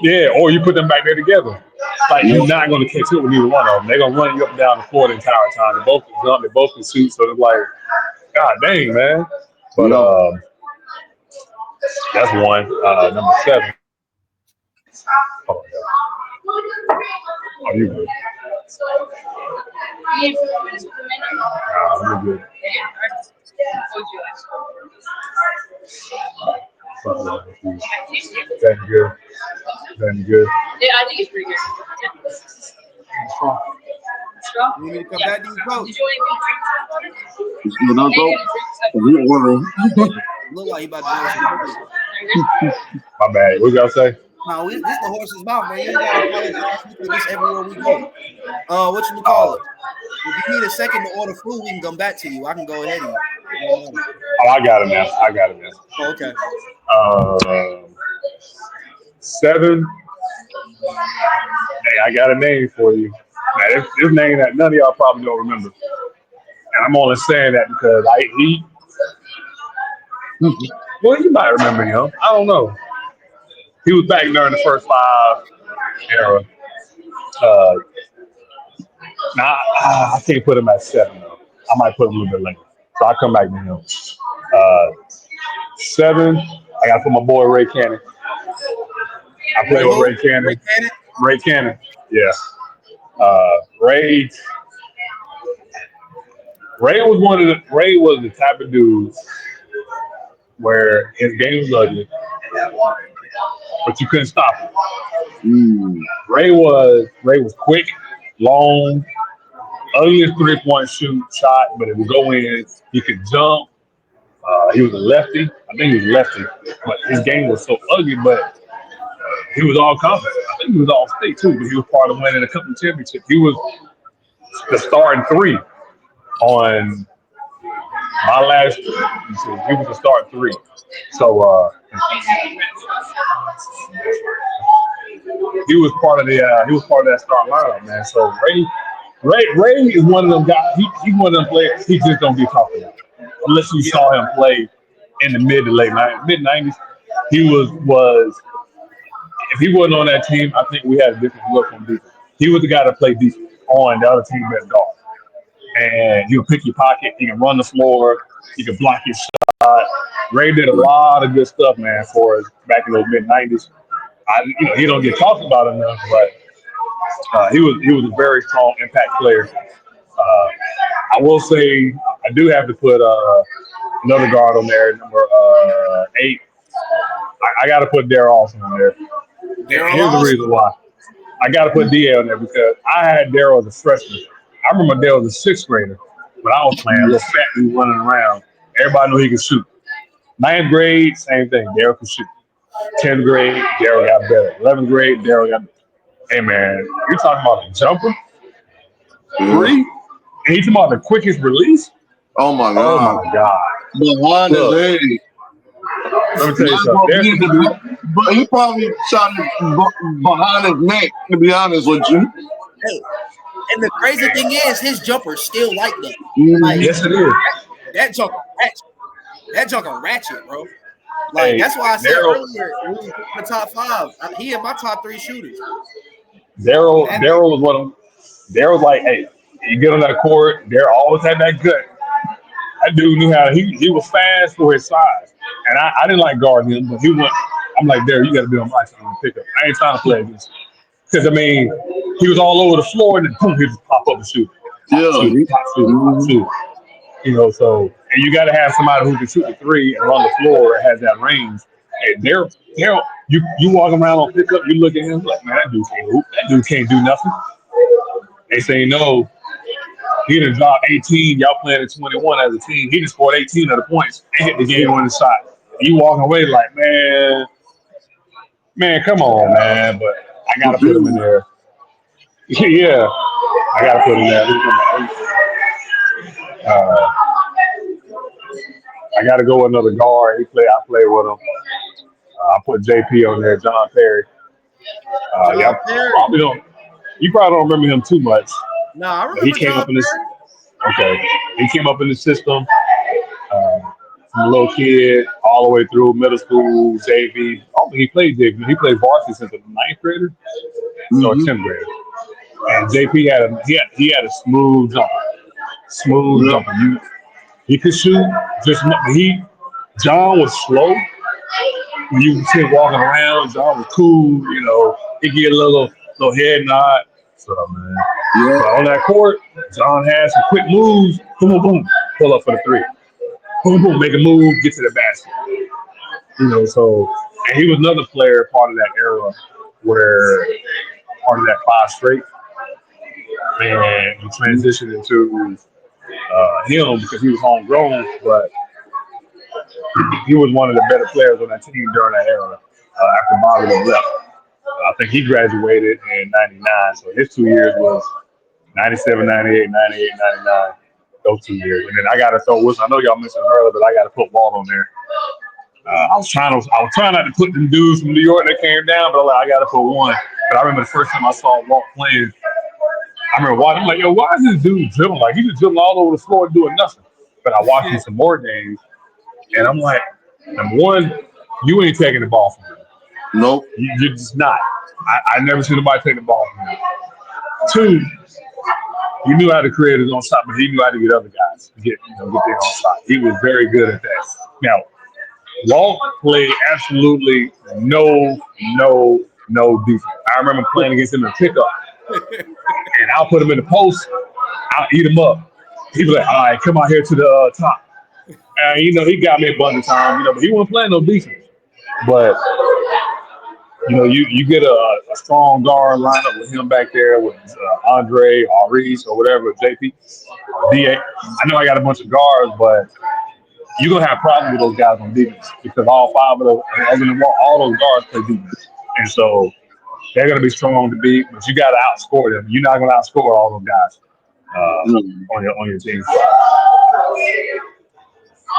Yeah, or you put them back there together. Like, you're not going to catch up with either one of them. They're going to run you up and down the floor the entire time. They both can jump, they both can shoot. So it's like, God dang, man. But that's one. Number 7. Oh, God. Oh, you good. I'm good. Very good. Very good. Yeah, I think it's pretty good. You need to come back to you, coach. Did you want Look like he about to do My bad. What y'all say? No, this is the horse's mouth, man. You ain't gotta apologize for this everywhere we go. What you call it? If you need a second to order food, we can come back to you. I can go ahead of you. Oh, I got it now. Oh, okay. 7. Hey, I got a name for you. Now, this name that none of y'all probably don't remember. And I'm only saying that because well, you might remember him. I don't know. He was back during the first 5 era. Now, I can't put him at 7, though. I might put him a little bit later. So I'll come back to him. 7, I got to put my boy Ray Cannon. I play with Ray Cannon. Ray Cannon, yeah. Ray was the type of dude where his game was ugly, but you couldn't stop him. Ray was quick, long, ugliest 3-point shot, but it would go in. He could jump. He was a lefty. I think he was lefty, but his game was so ugly, but he was all confident. I think he was all state too, but he was part of winning a couple of championships. He was the starting 3 on my last year. He was the starting 3. So he was part of that starting lineup, man. So Ray is one of them guys. He's one of them players. He just don't get talked about unless you saw him play in the mid 90s. He was. If he wasn't on that team, I think we had a different look on defense. He was the guy that played defense on the other team at golf. And he would pick your pocket. He can run the floor. He can block your shot. Ray did a lot of good stuff, man, for us back in those mid 90s. He don't get talked about enough, but he was a very strong impact player. I will say I do have to put another guard on there, number 8. I got to put Daryl Austin on there. Daryl Here's the Austin. reason why. I got to put DA on there because I had Daryl as a freshman. I remember Daryl was a 6th grader when I was playing, little fat dude running around. Everybody knew he could shoot. 9th grade, same thing. Daryl could shoot. 10th grade, Daryl got better. 11th grade, Daryl got better. Hey, man, you're talking about the jumper? 3? And he's talking about the quickest release? Oh my Oh, God. my God. Behind his Look, age. let me tell you something. But he probably shot it behind his neck, to be honest with you. Hey, and the crazy thing is, his jumper's still like that. Like Yes, it is. that jumper ratchet. That jumper ratchet, bro. Like Hey, that's why I said Daryl, earlier, we was in the top 5. He in my top 3 shooters. Daryl was one of them. Daryl's like, hey, you get on that court. Daryl always had that gut. That dude knew how he was fast for his size. And I didn't like guarding him, but he went. I'm like, Daryl, you got to be on my team and pick up. I ain't trying to play against him. Because, I mean, he was all over the floor and then boom, he just pop up and shoot. Shoot. You know, so, and you got to have somebody who can shoot the 3 and run the floor and has that range. And Daryl, you walk around on pickup, you look at him like, man, that dude can't hoop. That dude can't do nothing. They say no. He done dropped 18. Y'all playing at 21 as a team. He just scored 18 of the points and hit the game-winning shot. You walking away like, man, come on, man. But I gotta put him in there. Yeah, I gotta put him in there. I gotta go with another guard. I play with him. I put JP on there, John Perry. John Perry. You probably don't remember him too much. No, I remember He came John up in this. Perry. Okay, he came up in the system from a little kid all the way through middle school, JV. Oh, he played JV. He played varsity since the 9th grader or 10th grader. And JP had a smooth jumper. He could shoot. John was slow. When you see him walking around, John was cool. You know, he get a little head nod. What's up, man? Yeah. But on that court, John had some quick moves. Boom, boom, boom. Pull up for the 3. Boom, boom. Make a move. Get to the basket. You know, so and he was another player, part of that era, where part of that 5 straight, and he transitioned into him because he was homegrown, but he was one of the better players on that team during that era after Bobby left. I think he graduated in 99, so his 2 years was 97, 98, 98, 99, those 2 years. And then I got to throw Wilson. I know y'all mentioned him earlier, but I got to put Walt on there. I was trying not to put them dudes from New York that came down, but I got to put one. But I remember the first time I saw Walt playing, I remember watching. I'm like, yo, why is this dude dribbling? Like, he's just dribbling all over the floor doing nothing. But I watched him some more games, and I'm like, number one, you ain't taking the ball from him. Nope. You're just not. I never seen nobody take the ball from him. 2, he knew how to create his own shot, but he knew how to get other guys to get their own shot. He was very good at that. Now, Walt played absolutely no defense. I remember playing against him in pickup, and I'll put him in the post. I'll eat him up. He was like, all right, come out here to the top. And, he got me a bunch of times, but he wasn't playing no defense. But, you get a strong guard lineup with him back there with Andre, Maurice, or whatever, JP, DA. I know I got a bunch of guards, but you're going to have problems with those guys on defense because all 5 of those, all those guards play defense. And so they're going to be strong to beat, but you got to outscore them. You're not going to outscore all those guys on your team.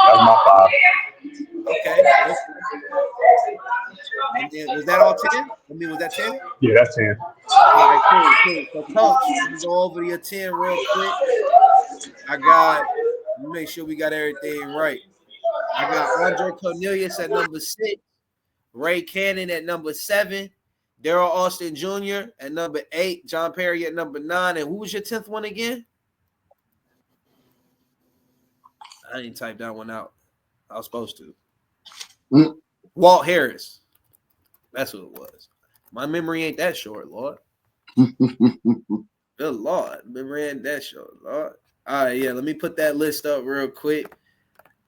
That's my 5. Okay. And then, was that all 10? Was that 10? Yeah, that's 10. All right, cool. So, Coach, let me go over your 10 real quick. Let me make sure we got everything right. I got Andre Cornelius at number 6, Ray Cannon at number 7, Daryl Austin Jr. at number 8, John Perry at number 9, and who was your 10th one again? I didn't type that one out. I was supposed to. Walt Harris. That's who it was. My memory ain't that short, Lord. Good Lord. Memory ain't that short, Lord. All right, yeah, let me put that list up real quick.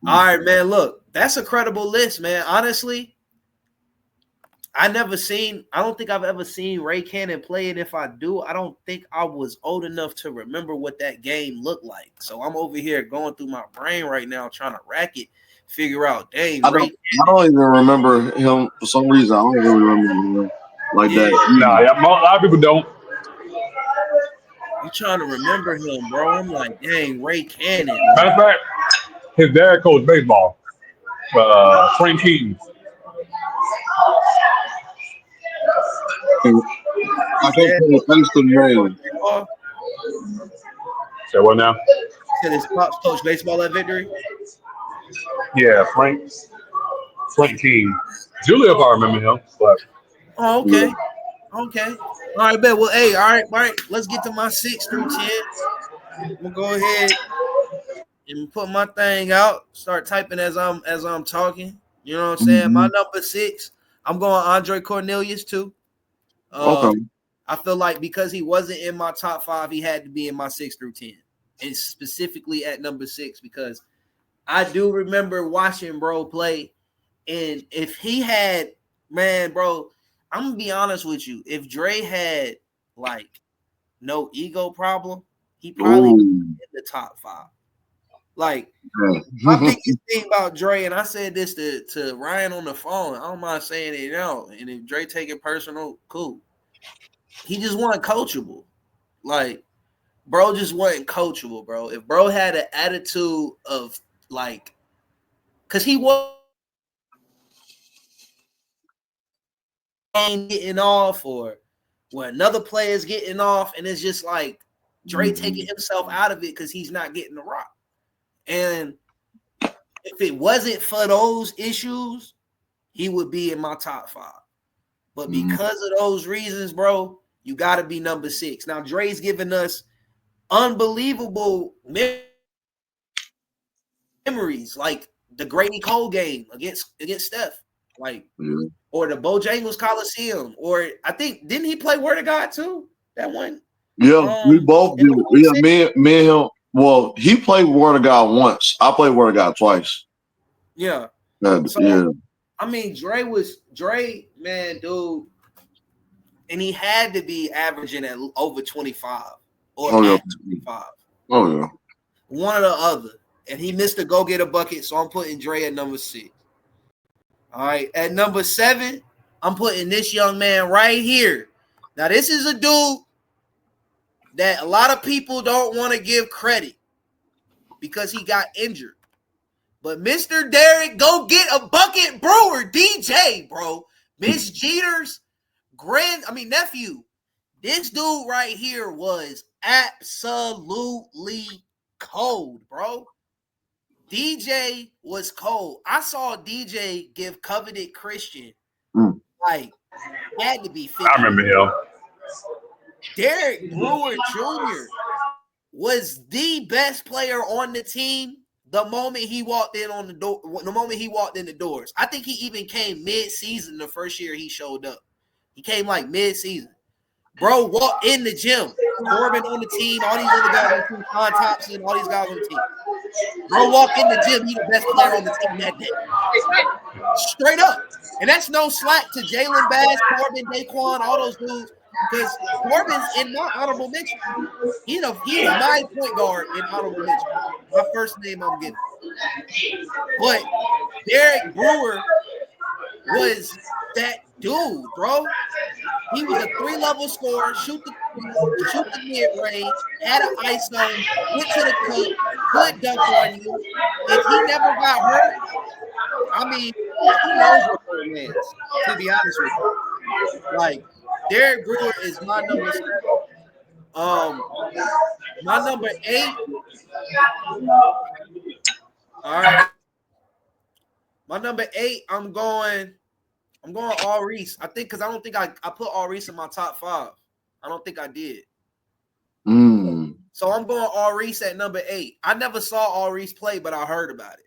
All right, man, look, That's a credible list, man. Honestly, I don't think I've ever seen Ray Cannon play, and if I do, I don't think I was old enough to remember what that game looked like. So I'm over here going through my brain right now trying to rack it, figure out, dang, I Ray don't even remember him for some reason. I don't really remember him like that. Nah, yeah, a lot of people don't. I'm trying to remember him, bro. I'm like, dang, Ray Cannon. Matter of fact, his dad coached baseball. Frank Keaton. I think he was Winston Ray. Say what now? Said his pops coach baseball at Victory. Yeah, Frank Keaton. Julia, if I remember him. But Oh, okay. Okay. All right, bet. Well, hey, all right. Let's get to my 6 through 10. I'm gonna go ahead and put my thing out. Start typing as I'm talking. You know what I'm saying? My number 6. I'm going Andre Cornelius too. Okay. I feel like because he wasn't in my top 5, he had to be in my 6 through 10, and specifically at number 6 because I do remember watching bro play, and if he had, man, bro, I'm gonna be honest with you. If Dre had like no ego problem, he probably would be in the top 5. Like my biggest thing about Dre, and I said this to Ryan on the phone. I don't mind saying it now. And if Dre take it personal, cool. He just wasn't coachable. Like, bro just wasn't coachable, bro. If bro had an attitude of like, because he was getting off, or when another player is getting off, and it's just like Dre taking himself out of it because he's not getting the rock. And if it wasn't for those issues, he would be in my top 5. But because of those reasons, bro, you got to be number 6. Now, Dre's giving us unbelievable memories, like the Grady Cole game against Steph, like, or the Bojangles Coliseum, or I think, didn't he play Word of God too? That one? Yeah, we both did. Yeah, me and him. Well, he played Word of God once. I played Word of God twice. Yeah. So, yeah. I mean, Dre, man, dude, and he had to be averaging at over 25 or at 25. Oh, yeah. One or the other. And he missed a go-get a bucket, so I'm putting Dre at number 6. All right. At number 7, I'm putting this young man right here. Now, this is a dude that a lot of people don't want to give credit because he got injured. But Mr. Derek, go get a bucket Brewer, DJ, bro. Miss Jeter's nephew. This dude right here was absolutely cold, bro. DJ was cold. I saw DJ give coveted Christian. Like, had to be 50. I remember him. Derek Brewer Jr. was the best player on the team the moment he walked in on the door. The moment he walked in the doors, I think he even came mid-season the first year he showed up. He came like mid-season. Bro walked in the gym. Corbin on the team, all these other guys on the team, Sean Thompson, all these guys on the team. Bro walked in the gym. He the best player on the team that day. Straight up. And that's no slack to Jalen Bass, Corbin, Daquan, all those dudes. Because Corbin's in my honorable mention. He's my point guard in honorable mention. My first name I'm getting. But Derek Brewer was that dude, bro. He was a 3-level scorer, shoot the mid-range, had an ISO, went to the cup, could dunk on you. If he never got hurt, I mean, who knows what Bird lands, to be honest with you. Like, Derek Brewer is my number 7. My number 8. All right. My number 8, I'm going Maurice. I think because I don't think I put Maurice in my top 5. I don't think I did. So I'm going Maurice at number 8. I never saw Maurice play, but I heard about it.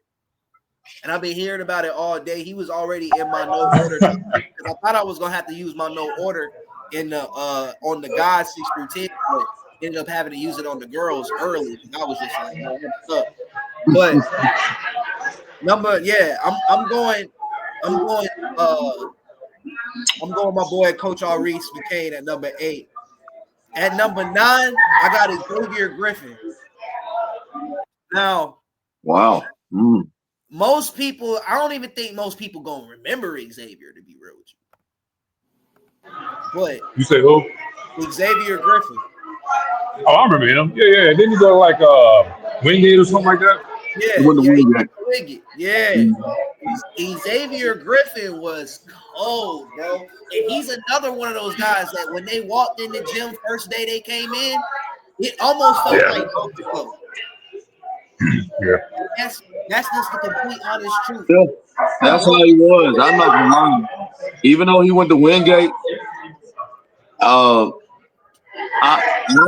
And I've been hearing about it all day. He was already in my no order because I thought I was gonna have to use my no order in the on the guys 6 through 10, but ended up having to use it on the girls early because I was just like, no, what's up? But I'm going my boy Coach Reese McCain at number 8. At number 9, I got Xavier Griffin. Now, wow. most people, I don't even think most people gonna remember Xavier, to be real with you. But You say who? Xavier Griffin. Oh, I remember him. Yeah. Didn't he go to like Wingate or something like that? Yeah, He went to Wingate. Wingate. Yeah. Xavier Griffin was cold, bro. And he's another one of those guys that when they walked in the gym first day they came in, it almost felt like Baskteball. Yeah. That's just the complete honest truth. Yeah, that's how he was. I'm not gonna lie. Even though he went to Wingate, I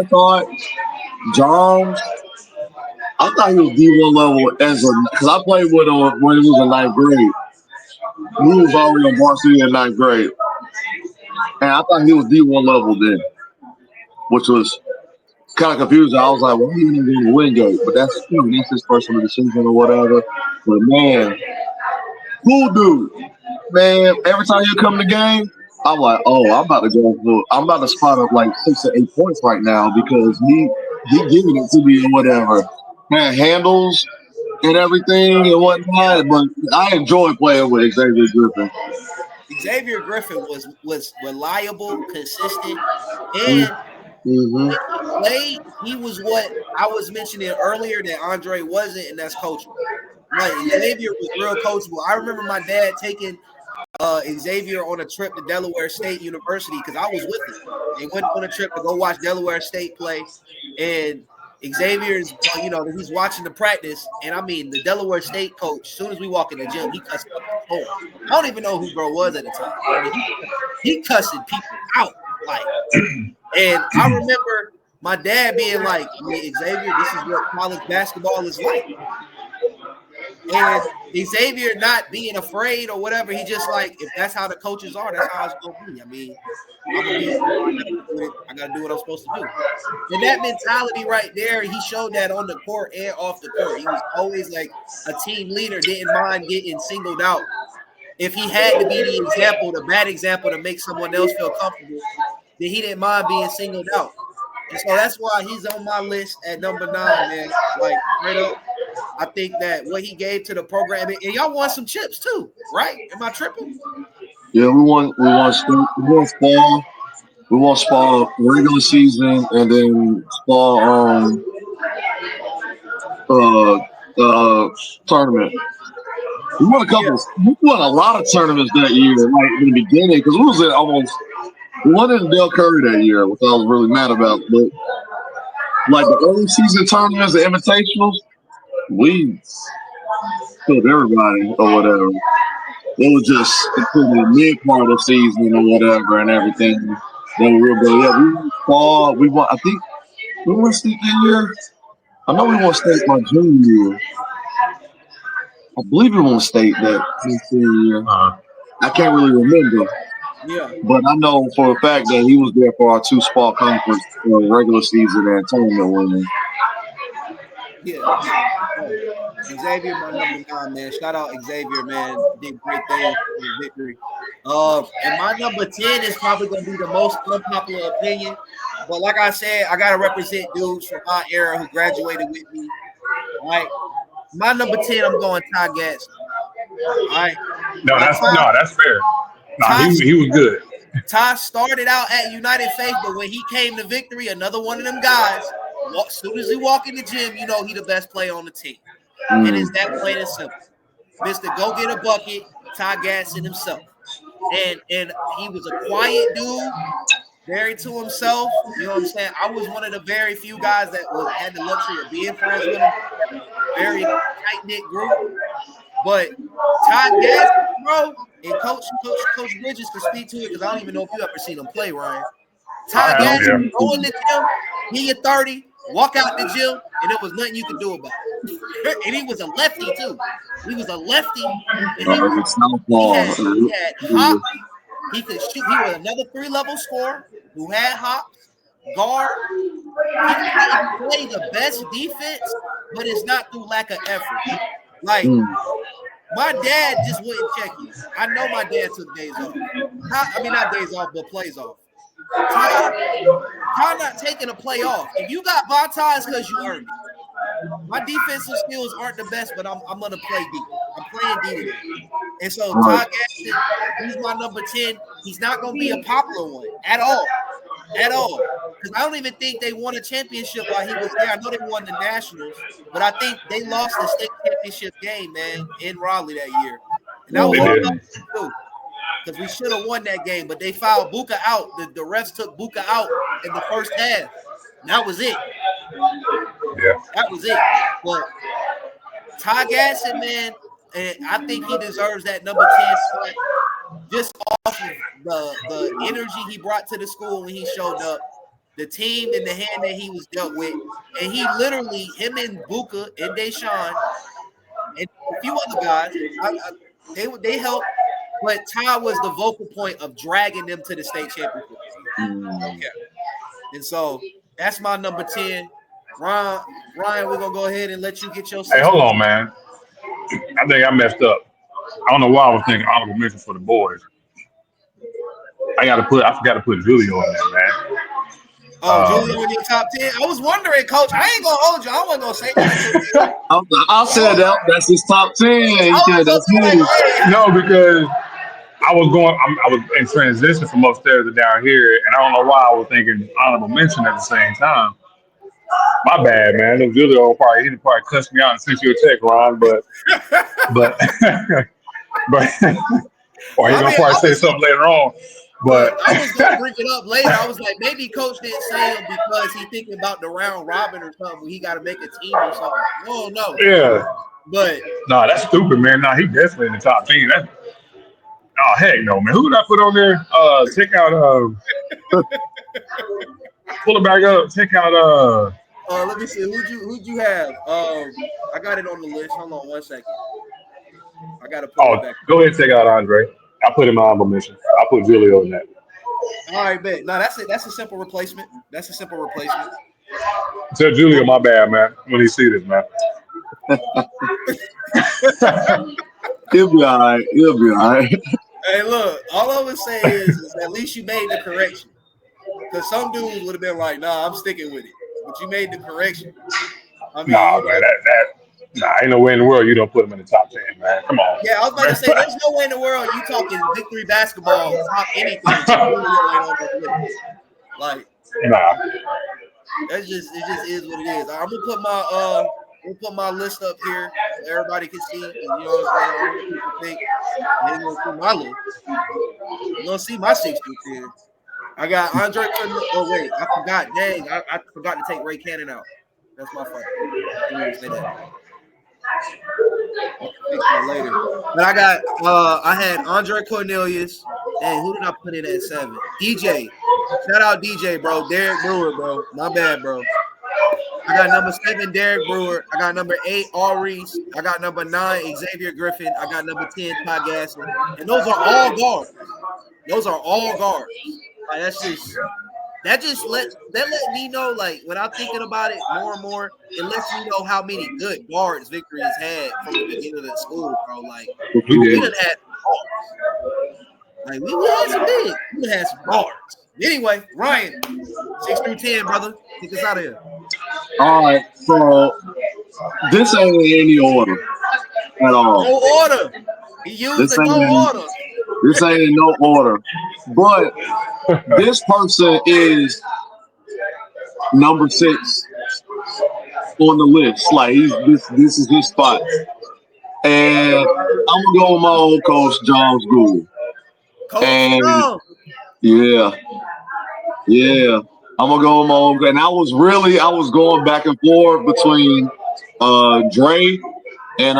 thought John. I thought he was D1 level because I played with him when he was in 9th grade. He was already on varsity in 9th grade, and I thought he was D1 level then, which was kind of confusing. I was like, "Well, he didn't go to Wingate," but that's his personal decision or whatever. But man, cool dude. Man, every time you come to the game, I'm like, oh, I'm about to spot up like 6 or 8 points right now because he giving it to me or whatever. Man, handles and everything and whatnot. But I enjoy playing with Xavier Griffin. Xavier Griffin was reliable, consistent, and when he played, he was what I was mentioning earlier that Andre wasn't, and that's coachable. Like Xavier was real coachable. I remember my dad taking Xavier on a trip to Delaware State University because I was with him. They went on a trip to go watch Delaware State play, and Xavier's, he's watching the practice, and I mean the Delaware State coach. As soon as we walk in the gym, he cussed up the whole. I don't even know who bro was at the time. I mean, he cussing people out like, and I remember my dad being like, Xavier, this is what college basketball is like. And Xavier not being afraid or whatever, he just like, if that's how the coaches are, that's how it's going to be. I mean, I got to do what I'm supposed to do. And that mentality right there, he showed that on the court and off the court. He was always like a team leader, didn't mind getting singled out. If he had to be the example, the bad example to make someone else feel comfortable, then he didn't mind being singled out. And so that's why he's on my list at number 9, man. Like, straight up. I think that what he gave to the program, and y'all won some chips too, right? Am I tripping? Yeah, we won Spa regular season, and then Spa tournament. We won we won a lot of tournaments that year, like in the beginning, because we won in Del Curry that year, which I was really mad about. But like the early season tournaments, the invitationals, we killed everybody or whatever. It was just including the mid part of the season or whatever and everything. Then we were we won. I think we won state that year. I know we won state my junior year. I believe we won state that senior year. I can't really remember. Yeah. But I know for a fact that he was there for our 2 Spa conference regular season and tournament winners. Yeah. Xavier, my number 9, man. Shout out Xavier, man. Did great things for the victory. And my number 10 is probably going to be the most unpopular opinion. But like I said, I got to represent dudes from my era who graduated with me. All right. My number 10, I'm going Ty Gadsden. All right. No, that's fair. No, he was good. Ty started out at United Faith, but when he came to Victory, another one of them guys, as soon as he walk in the gym, you know he the best player on the team. And it's that plain and simple. Mr. Go Get a Bucket, Ty Gadsden himself. And he was a quiet dude, very to himself. You know what I'm saying? I was one of the very few guys that had the luxury of being friends with him. Very tight-knit group. But Ty Gadsden, bro, and Coach Bridges can speak to it because I don't even know if you ever seen him play, Ryan. Ty Gadsden go in the gym, he at 30, walk out the gym, and there was nothing you could do about it. And he was a lefty too. He was a lefty, and he had hops. He could shoot. He was another 3-level scorer who had hops, guard. He can play the best defense, but it's not through lack of effort. Like, my dad just wouldn't check you. I know my dad took days off. Not days off, but plays off. Ty not taking a play off. If you got baptized, because you earned it. My defensive skills aren't the best, but I'm gonna play D. I'm playing D today. And so Ty Gaston, he's my number 10. He's not gonna be a popular one at all. At all. Because I don't even think they won a championship while he was there. I know they won the Nationals, but I think they lost the state championship game, man, in Raleigh that year. And that was too. Because we should have won that game, but they fouled Buka out. The refs took Buka out in the first half. And that was it. Yeah. That was it. But Ty Gasson, man, and I think he deserves that number 10 spot just off of the energy he brought to the school when he showed up, the team and the hand that he was dealt with. And he literally, him and Buka and Deshaun and a few other guys, they helped. But Ty was the vocal point of dragging them to the state championship. Okay. And so that's my number 10. Ryan, we're going to go ahead and let you get your. Hey, hold on, man. I think I messed up. I don't know why I was thinking honorable mention for the boys. I forgot to put Julio on there, man. Julio in your top 10? I was wondering, Coach. I ain't going to hold you. I wasn't going to say that. I said that's his top 10. He said that's his. No, because I was in transition from upstairs to down here, and I don't know why I was thinking honorable mention at the same time. My bad, man. Julio he'd probably cuss me out and send you a text, Ron, but or he's gonna probably say something later on. But I was gonna bring it up later. I was like, maybe Coach didn't say him because he's thinking about the round robin or something. He got to make a team or something. Oh no. Yeah. But no, that's stupid, man. No, he definitely in the top 10. Oh heck no, man. Who did I put on there? Check out pull it back up. Check out let me see. Who'd you have? I got it on the list. Hold on 1 second. I gotta put it back. Go ahead and check out Andre. I put him on honorable mention. I put Julio in that. All right, bet. No, that's it. That's a simple replacement. Tell Julio my bad, man, when he see this, man. He'll be all right. Hey, look, all I would say is at least you made the correction. Because some dudes would have been like, nah, I'm sticking with it. But you made the correction. I mean, man, ain't no way in the world you don't put him in the top 10, man. Come on. Yeah, I was about to say, there's no way in the world you talking victory basketball, top anything. Like, nah. It just is what it is. I'm gonna put my list up here so everybody can see. And, you know what I'm saying? People think they ain't gonna see my list. You're gonna see my 6 through 10. I got Andre. Oh wait, I forgot. Dang, I forgot to take Ray Cannon out. That's my fault. I didn't say that. I'll fix that later. But I had Andre Cornelius. Dang, who did I put in at 7? DJ. Shout out DJ, bro. Derek Brewer, bro. My bad, bro. I got number 7, Derek Brewer. I got number 8, Reese. I got number 9, Xavier Griffin. I got number 10, Ty Gaston. And those are all guards. Like, that let me know, like, when I'm thinking about it more and more, it lets me know how many good guards Victory has had from the beginning of the school, bro. Like, we done had guards. Like, we had some big. We had some guards. Anyway, Ryan, 6 through 10, brother. Take us out of here. All right, so this ain't in any order at all. No order. He used no order. This ain't in no order. But this person is number 6 on the list. Like, this is his spot. And I'm gonna go with my old coach, Jones Gould. Yeah. I'm gonna go with my old, and I was going back and forth between Dre and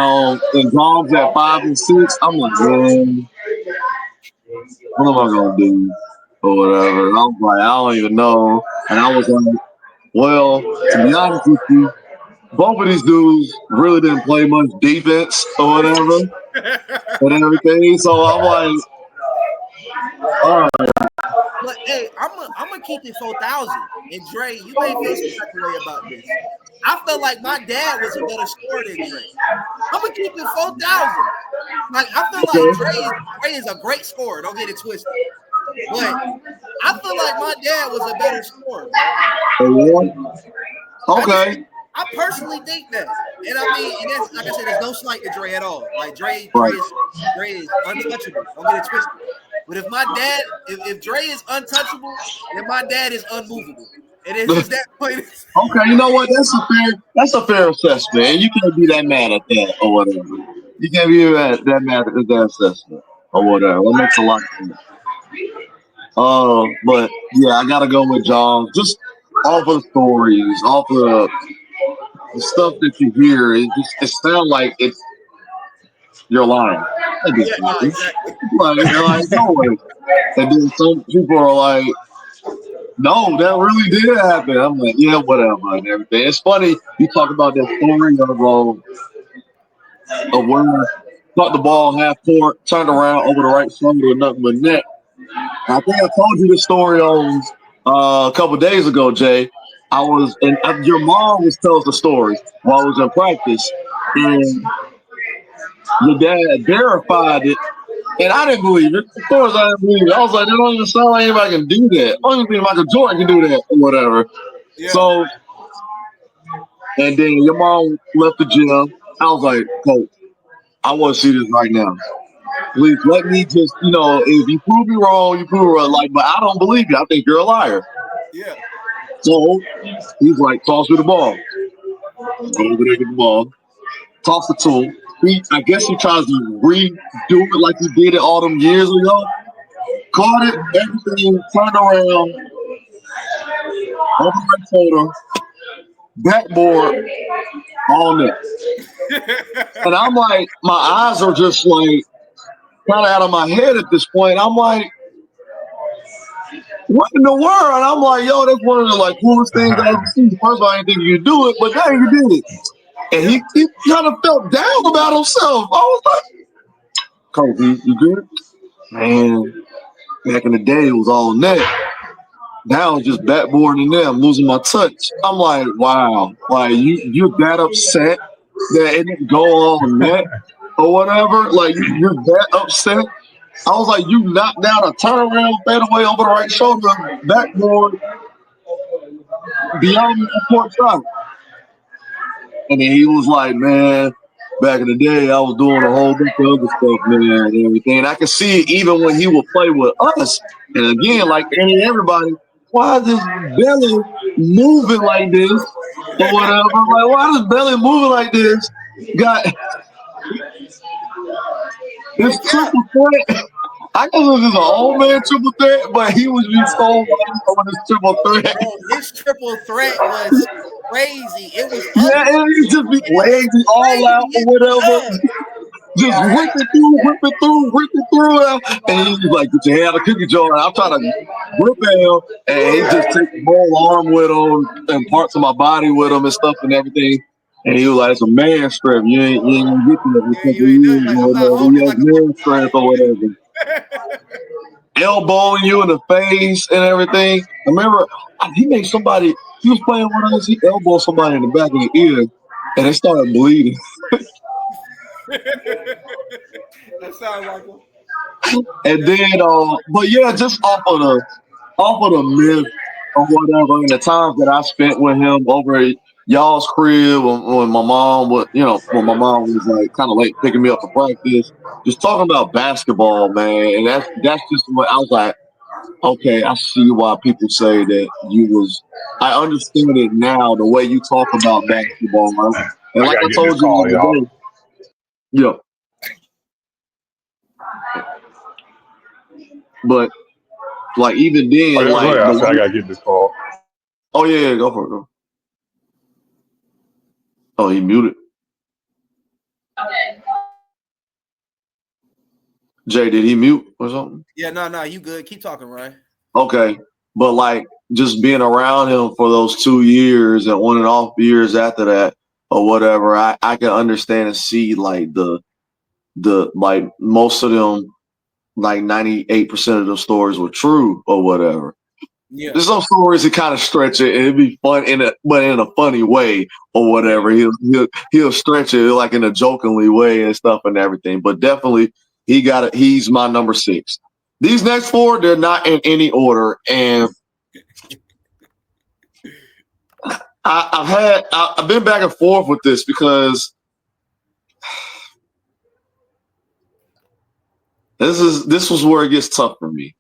Jones at 5 and 6. I'm like, man, what am I gonna do or whatever? And I was like, I don't even know. And I was like, well, to be honest with you, both of these dudes really didn't play much defense or whatever and everything. So I'm like, all right. But hey, I'm gonna keep it 4,000. And Dre, you may feel some type of way about this. I felt like my dad was a better scorer than Dre. I'm gonna keep it 4,000. Like I feel like Dre is a great scorer. Don't get it twisted. But I feel like my dad was a better scorer, bro. Okay. I personally think that, and I mean, and that's like I said, there's no slight to Dre at all. Like Dre is untouchable. Don't get it twisted. But if my dad, if Dre is untouchable, then my dad is unmovable. And it's just that point. Okay, you know what? That's a fair assessment. And you can't be that mad at that or whatever. You can't be that mad at that assessment or whatever. That makes a lot of sense. But yeah, I gotta go with John. Just off of the stories, off of the stuff that you hear, it sounds like you're lying. Yeah, no, exactly. Like no way. And then some people are like, no, that really did happen. I'm like, yeah, whatever and everything. It's funny you talk about that story of where caught the ball half court, turned around over the right shoulder and nothing but net. I think I told you the story on a couple days ago, Jay. Your mom was telling the story while I was in practice, and your dad verified it, and I didn't believe it. Of course, I didn't believe it. I was like, that don't even sound like anybody can do that. I don't even think Michael Jordan can do that or whatever. Yeah. So, and then your mom left the gym. I was like, Coach, I want to see this right now. Please let me just, if you prove me wrong, you prove me wrong. Like, but I don't believe you. I think you're a liar. Yeah. So he's like, toss me the ball. Go over there, get the ball. Toss it to him. I guess he tries to redo it like he did it all them years ago. Caught it, everything, turned around, over my shoulder, backboard, all net. And I'm like, my eyes are just like kind of out of my head at this point. I'm like, what in the world? And I'm like, yo, that's one of the like coolest things I've ever seen. First of all, I didn't think you could do it, but dang, you did it. And he kind of felt down about himself. I was like, Kobe, you good? Man, back in the day, it was all net. Now it's just backboarding there. I'm losing my touch. I'm like, wow. Like, you're that upset that it didn't go on net or whatever? Like, you're that upset? I was like, you knocked down a turnaround fadeaway over the right shoulder, backboard, beyond the court shot. And then he was like, man, back in the day, I was doing a whole bunch of other stuff, man, and everything. And I could see it even when he would play with us. And again, like everybody, why is his belly moving like this or whatever? Like, why is his belly moving like this? Got this triple threat. I guess it was just an old man triple threat, but he was just so on this triple threat. Bro, his triple threat was crazy. It was Yeah, and he just be lazy all out or whatever. Just rip it through. And he's like, get your hand out of the cookie jar. And I'm trying to grip him, and he just takes the whole arm with him and parts of my body with him and stuff and everything. And he was like, it's a man strength. You ain't gonna get that. You have man strength or whatever. Elbowing you in the face and everything. I remember he was playing one of us, he elbowed somebody in the back of the ear and they started bleeding. That sounds like him. And then but yeah, just off of the myth or whatever, and the times that I spent with him over at y'all's crib when my mom was, when my mom was like kind of late picking me up for practice, just talking about basketball, man. And that's just what I was like, okay, I see why people say that I understand it now, the way you talk about basketball. Right? And like I told you the other day, yeah. But like even then, I gotta get this call. Oh yeah, go for it. Go. Oh, he muted. Okay. Jay, did he mute or something? Yeah, no, you good. Keep talking, Ryan. Okay, but like just being around him for those 2 years and on and off years after that or whatever, I can understand and see like the like most of them, like 98% of the stories were true or whatever. Yeah. There's some stories that kind of stretch it, and it'd be fun but in a funny way or whatever. He'll stretch it like in a jokingly way and stuff and everything. But definitely, he's my number 6. These next 4, they're not in any order, and I've been back and forth with this because this was where it gets tough for me.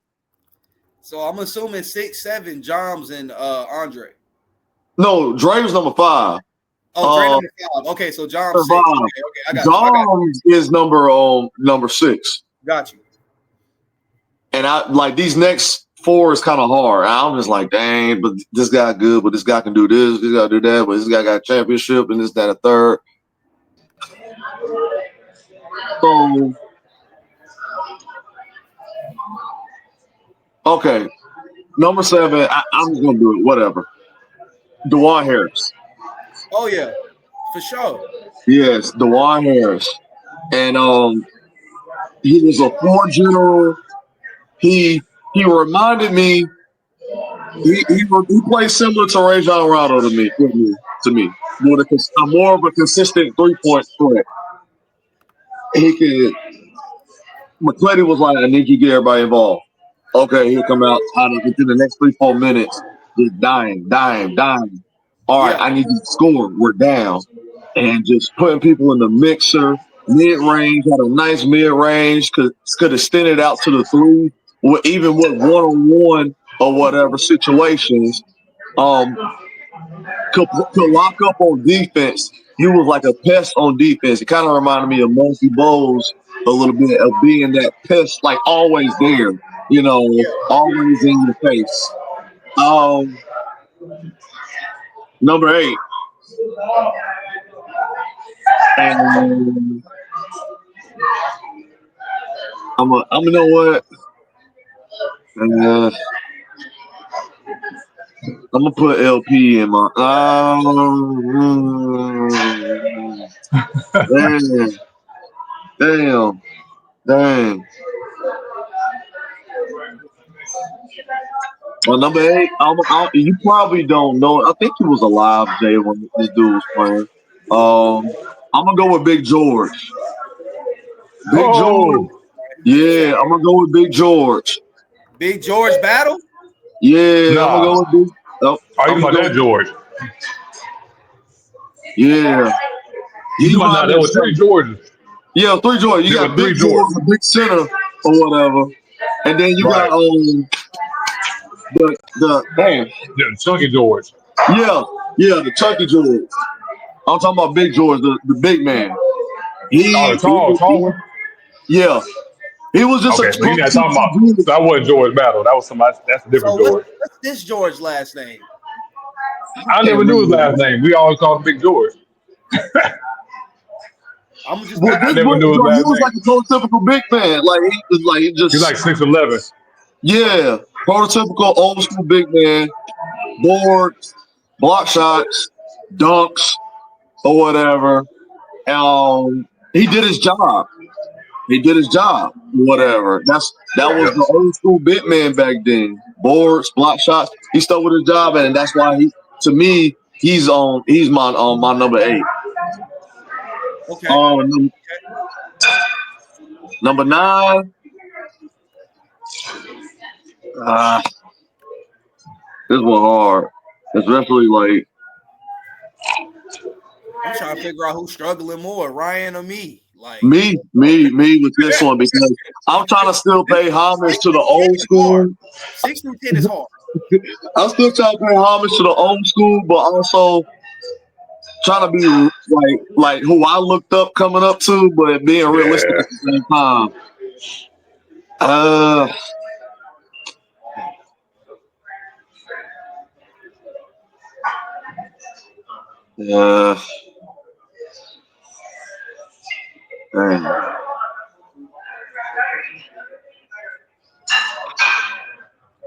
So I'm assuming 6, 7, Joms and Andre. No, Dre was number 5. Oh, Dre number 5. Okay, so Joms 6. Okay, I got Joms is number 6. Got you. And I like these next 4 is kind of hard. I'm just like, dang, but this guy good, but this guy can do this guy do that, but this guy got a championship and this, that, a third. So, okay, number 7, I'm just gonna do it. Whatever. DeJuan Harris. Oh yeah, for sure. Yes, DeJuan Harris, and he was a 4 general. He reminded me. He plays similar to Rajon Rondo to me. I'm more of a consistent 3-point threat. McClady was like, I need you to get everybody involved. Okay, he'll come out within the next 3-4 minutes, just dying. All right, I need you to score. We're down. And just putting people in the mixer, mid-range, had a nice mid-range, could extend it out to the 3, even with one-on-one or whatever situations. Could lock up on defense. He was like a pest on defense. It kind of reminded me of Monkey Bowles a little bit of being that pest, like always there, always in your face. Number 8. And I'm gonna know what. I'm gonna put LP in my. Damn. Well, number 8, you probably don't know. I think he was alive, Jay, when this dude was playing. I'm gonna go with Big George. George. Yeah, I'm gonna go with Big George. Big George battle? Yeah, I'm gonna go with Big. Are you about that George? Yeah. There was 3 Georges. Yeah, 3 George. You got Big George, a big center or whatever, and then you got the Chunky George. Yeah, the Chunky George. I'm talking about Big George, the big man. The tall one. Yeah, he was just okay. So you're not talking about. That wasn't George Battle. That was somebody. That's a different George. What's this George last name? I never knew his last name. We always called him Big George. I never knew his last name. He was like a prototypical big man. He's like 6'11". Yeah, prototypical old school big man. Boards, block shots, dunks, or whatever. He did his job. Whatever. That was the old school big man back then. Boards, block shots. He stuck with his job, and that's why he's my number 8. Okay. Number 9. This one hard. Especially like I'm trying to figure out who's struggling more, Ryan or me. Like me with this one, because I'm trying to still pay homage to the old school. 6 through 10 is hard. I'm still trying to pay homage to the old school, but also trying to be like who I looked up coming up to, but being realistic at the same time. Dang.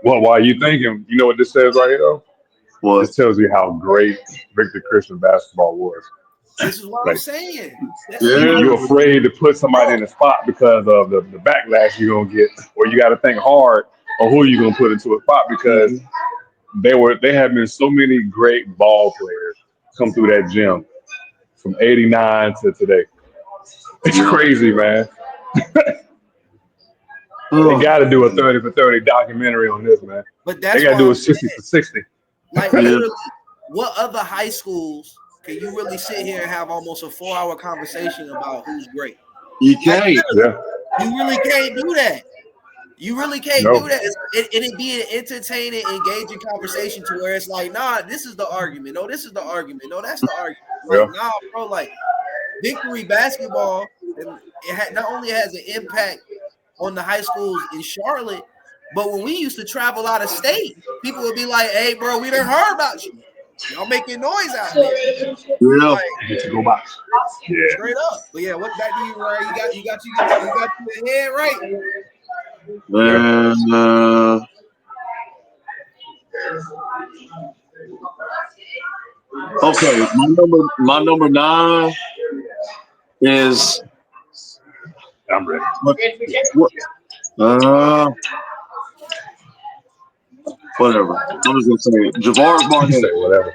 Well, while you thinking, you know what this says right here, though? What? This tells you how great Victor Christian basketball was. This is what I'm saying. You're afraid to put somebody in a spot because of the backlash you're going to get, or you got to think hard on who you're going to put into a spot because They have been so many great ball players come through that gym from '89 to today. It's crazy, man. They got to do a 30 for 30 documentary on this, man. But They that's got to why do I'm a 60 saying, for 60. like, Yeah. literally, what other high schools can you really sit here and have almost a 4-hour conversation about who's great? You Like, can't. literally, Yeah. you really can't do that. You really can't No. do that. It'd be an entertaining, engaging conversation to where it's like, nah, this is the argument. No, this is the argument. No, that's the argument. Like, Yeah. nah, bro, like Victory basketball, and not only has an impact on the high schools in Charlotte, but when we used to travel out of state, people would be like, hey, bro, we done heard about you. Y'all making noise out there. Yeah. Like, Get to go back. Yeah. straight up. But yeah, what back to you, Ryan? You got your head right. And okay, my number 9 is I'm ready. what? Whatever. I'm just gonna say it. Javaris You Barnett. say whatever.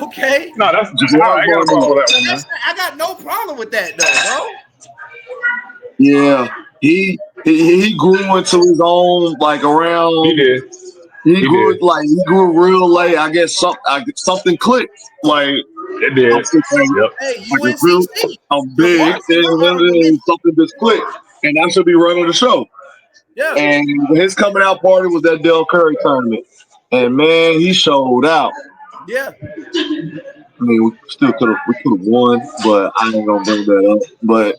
Okay. No, that's Javaris I got a problem with that one, man. I got no problem with that though, bro. Yeah, he grew into his own like around. He did. He He grew did. like he grew real late. I guess something clicked. Like It did. I'm 6'8", Yep. Hey, like a real, UNCC. I'm big, and something just clicked, and I should be running the show. Yeah. And his coming out party was that Del Curry tournament, and man, he showed out. Yeah. I mean, we could have won, but I ain't gonna bring that up. But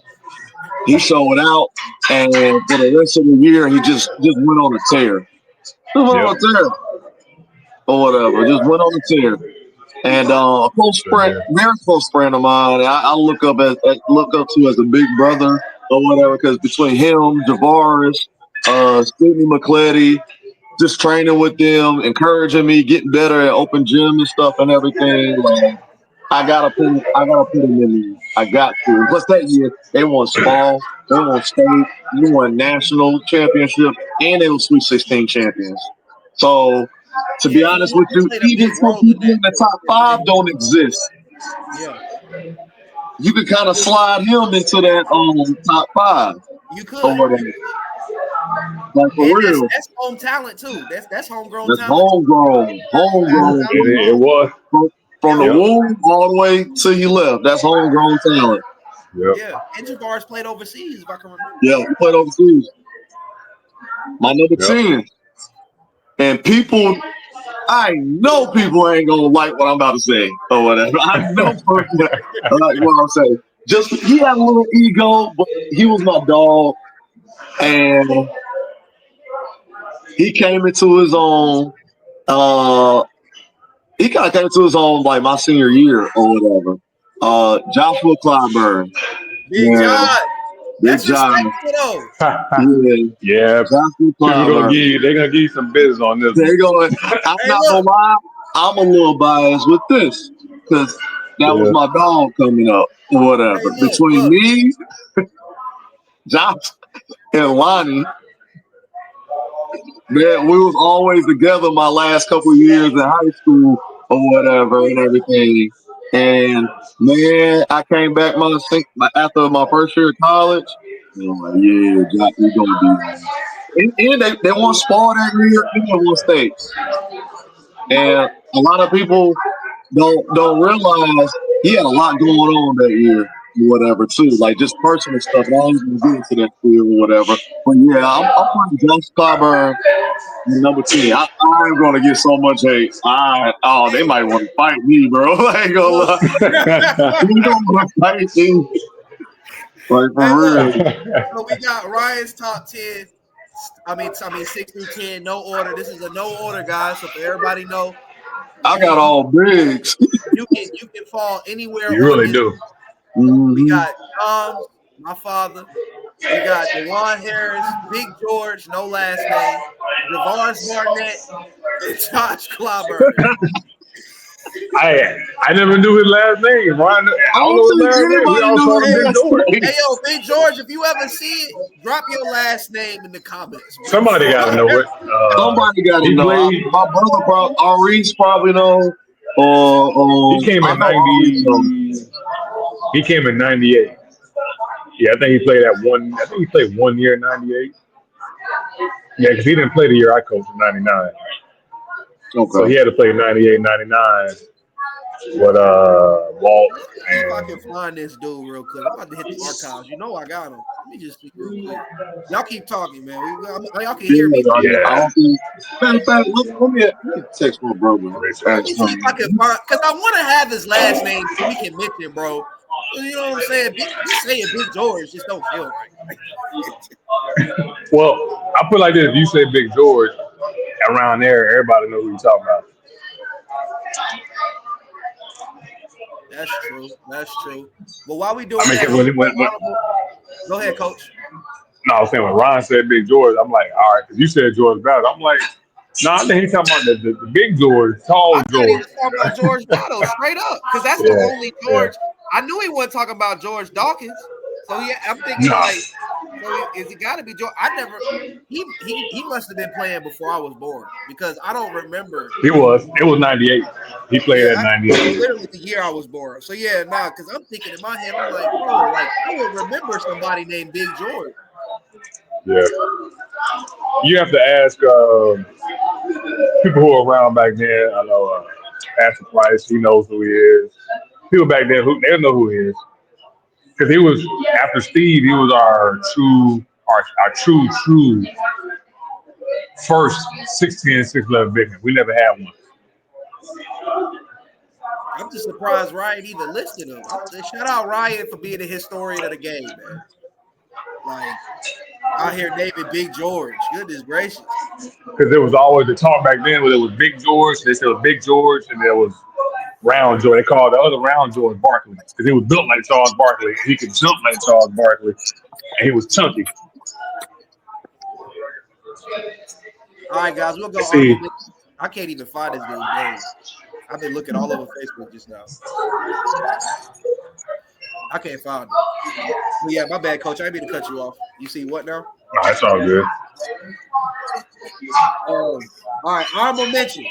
he showed out, and for the rest of the year, he just went on a tear. Just went on a tear, or whatever. Just went on a tear. And a close friend, very close friend of mine, I look up to as a big brother or whatever, because between him, Javaris, Sidney McCletty, just training with them, encouraging me, getting better at open gym and stuff and everything. Like, I gotta put him in there. I got to. Plus that year they won small, they won state, they won national championship, and they were Sweet 16 champions. So to be honest with you, played a even big some role in people that. in the top 5 don't exist. Yeah. You could kind of slide him into that top 5 You could. or whatever. Like for And real. that's home talent too. That's homegrown That's talent. homegrown. It was. From the womb all the way till he left. That's homegrown talent. Yep. Yeah. And Javaris played overseas, if I can remember. Yeah, he played overseas. My number 10. And I know people ain't gonna like what I'm about to say or whatever. I know people like what I'm saying. Just he had a little ego, but he was my dog, and he came into his own. He kind of came into his own like my senior year or whatever. Joshua Clyburn. Big John. Big That's John. respectful though. Yeah. Joshua People Clyburn. they're gonna give you some business on this. They're going. I'm not gonna lie. I'm a little biased with this because that was my dog coming up or whatever. Hey, Between me, Josh, and Lonnie, man, we was always together my last couple of years in high school or whatever and everything. And man, I came back after my first year of college. And I'm like, yeah, Josh, we gonna do that. And they won Spar that year and they won states. And a lot of people don't realize he had a lot going on that year or whatever too, like just personal stuff. And I ain't gonna get into that field or whatever. But yeah, I'm putting Josh Clyburn number 10. I'm gonna get so much hate. They might want to fight me, bro. I ain't gonna lie. You don't want to fight me. Like for real. So we got Ryan's top 10. I mean 6 through 10, no order. This is a no order, guys. So for everybody know, I got all bigs. you can fall anywhere. You really do. We got my father. We got DeJuan Harris, Big George, no last name, Javaris Barnett, and Josh Clyburn. I never knew his last name. Ron, I don't know his think last name. We anybody all knew called him his Big last George. name. Hey, yo, Big George, if you ever see it, drop your last name in the comments. Bro. Somebody got to know it. Somebody got to He know. played. My brother, Ari's probably know. He came I in know Ari's know. 90. He came in 98. Yeah, I think he played that one. I think he played 1 year in 98. Yeah, because he didn't play the year I coached in 99. So he Okay. had to play 98, 99 with Walt Let's see if I and can find this dude real quick. I'm about to hit the archives. You know I got him. Let me just see real quick. Y'all keep talking, man. Y'all can hear me. I yeah. don't think. Matter of fact, let me text my brother. Let me see if I can find, because I want to have his last name so we can mention, bro. You know what I'm saying? Just saying Big George just don't feel right. Well, I put it like this: if you say Big George around there, everybody knows who you're talking about. That's true. That's true. Well, while we doing I mean, that, 'cause I'm gonna when, do honorable. Go ahead, Coach. no, I was saying when Ron said Big George, I'm like, all right, because you said George Battle. I'm like, no, I think he's talking about the Big George, tall I thought he George. was talking about George Battle straight up, because that's the Yeah, only yeah. George. I knew he wasn't talking about George Dawkins. So yeah, I'm thinking No, like, so is it got to be George? I never. He must have been playing before I was born, because I don't remember. he was. It was 98. He played at Yeah, so 98. literally the year I was born. So yeah, nah, because I'm thinking in my head, I'm like, bro, like I would remember somebody named Big George. Yeah. You have to ask people who were around back then. I know Pastor Price, he knows who he is. People back then, they don't know who he is. Because he was, after Steve, he was our true first 6'10", 6'11" big man. We never had one. I'm just surprised Ryan even listed him. Shout out Ryan for being a historian of the game, man. Like out here naming Big George. Goodness gracious. Because there was always the talk back then where there was Big George, they said it was Big George, and there was Round George. They called the other Round George Barkley. Because he was built like Charles Barkley. He could jump like Charles Barkley. And he was chunky. All right, guys, we'll go Let's honorable see. mention. I can't even find this dude's name. I've been looking all over Facebook just now. I can't find him. Well, yeah, my bad, Coach. I didn't mean to cut you off. You see what now? No, that's all good. All right, honorable mention.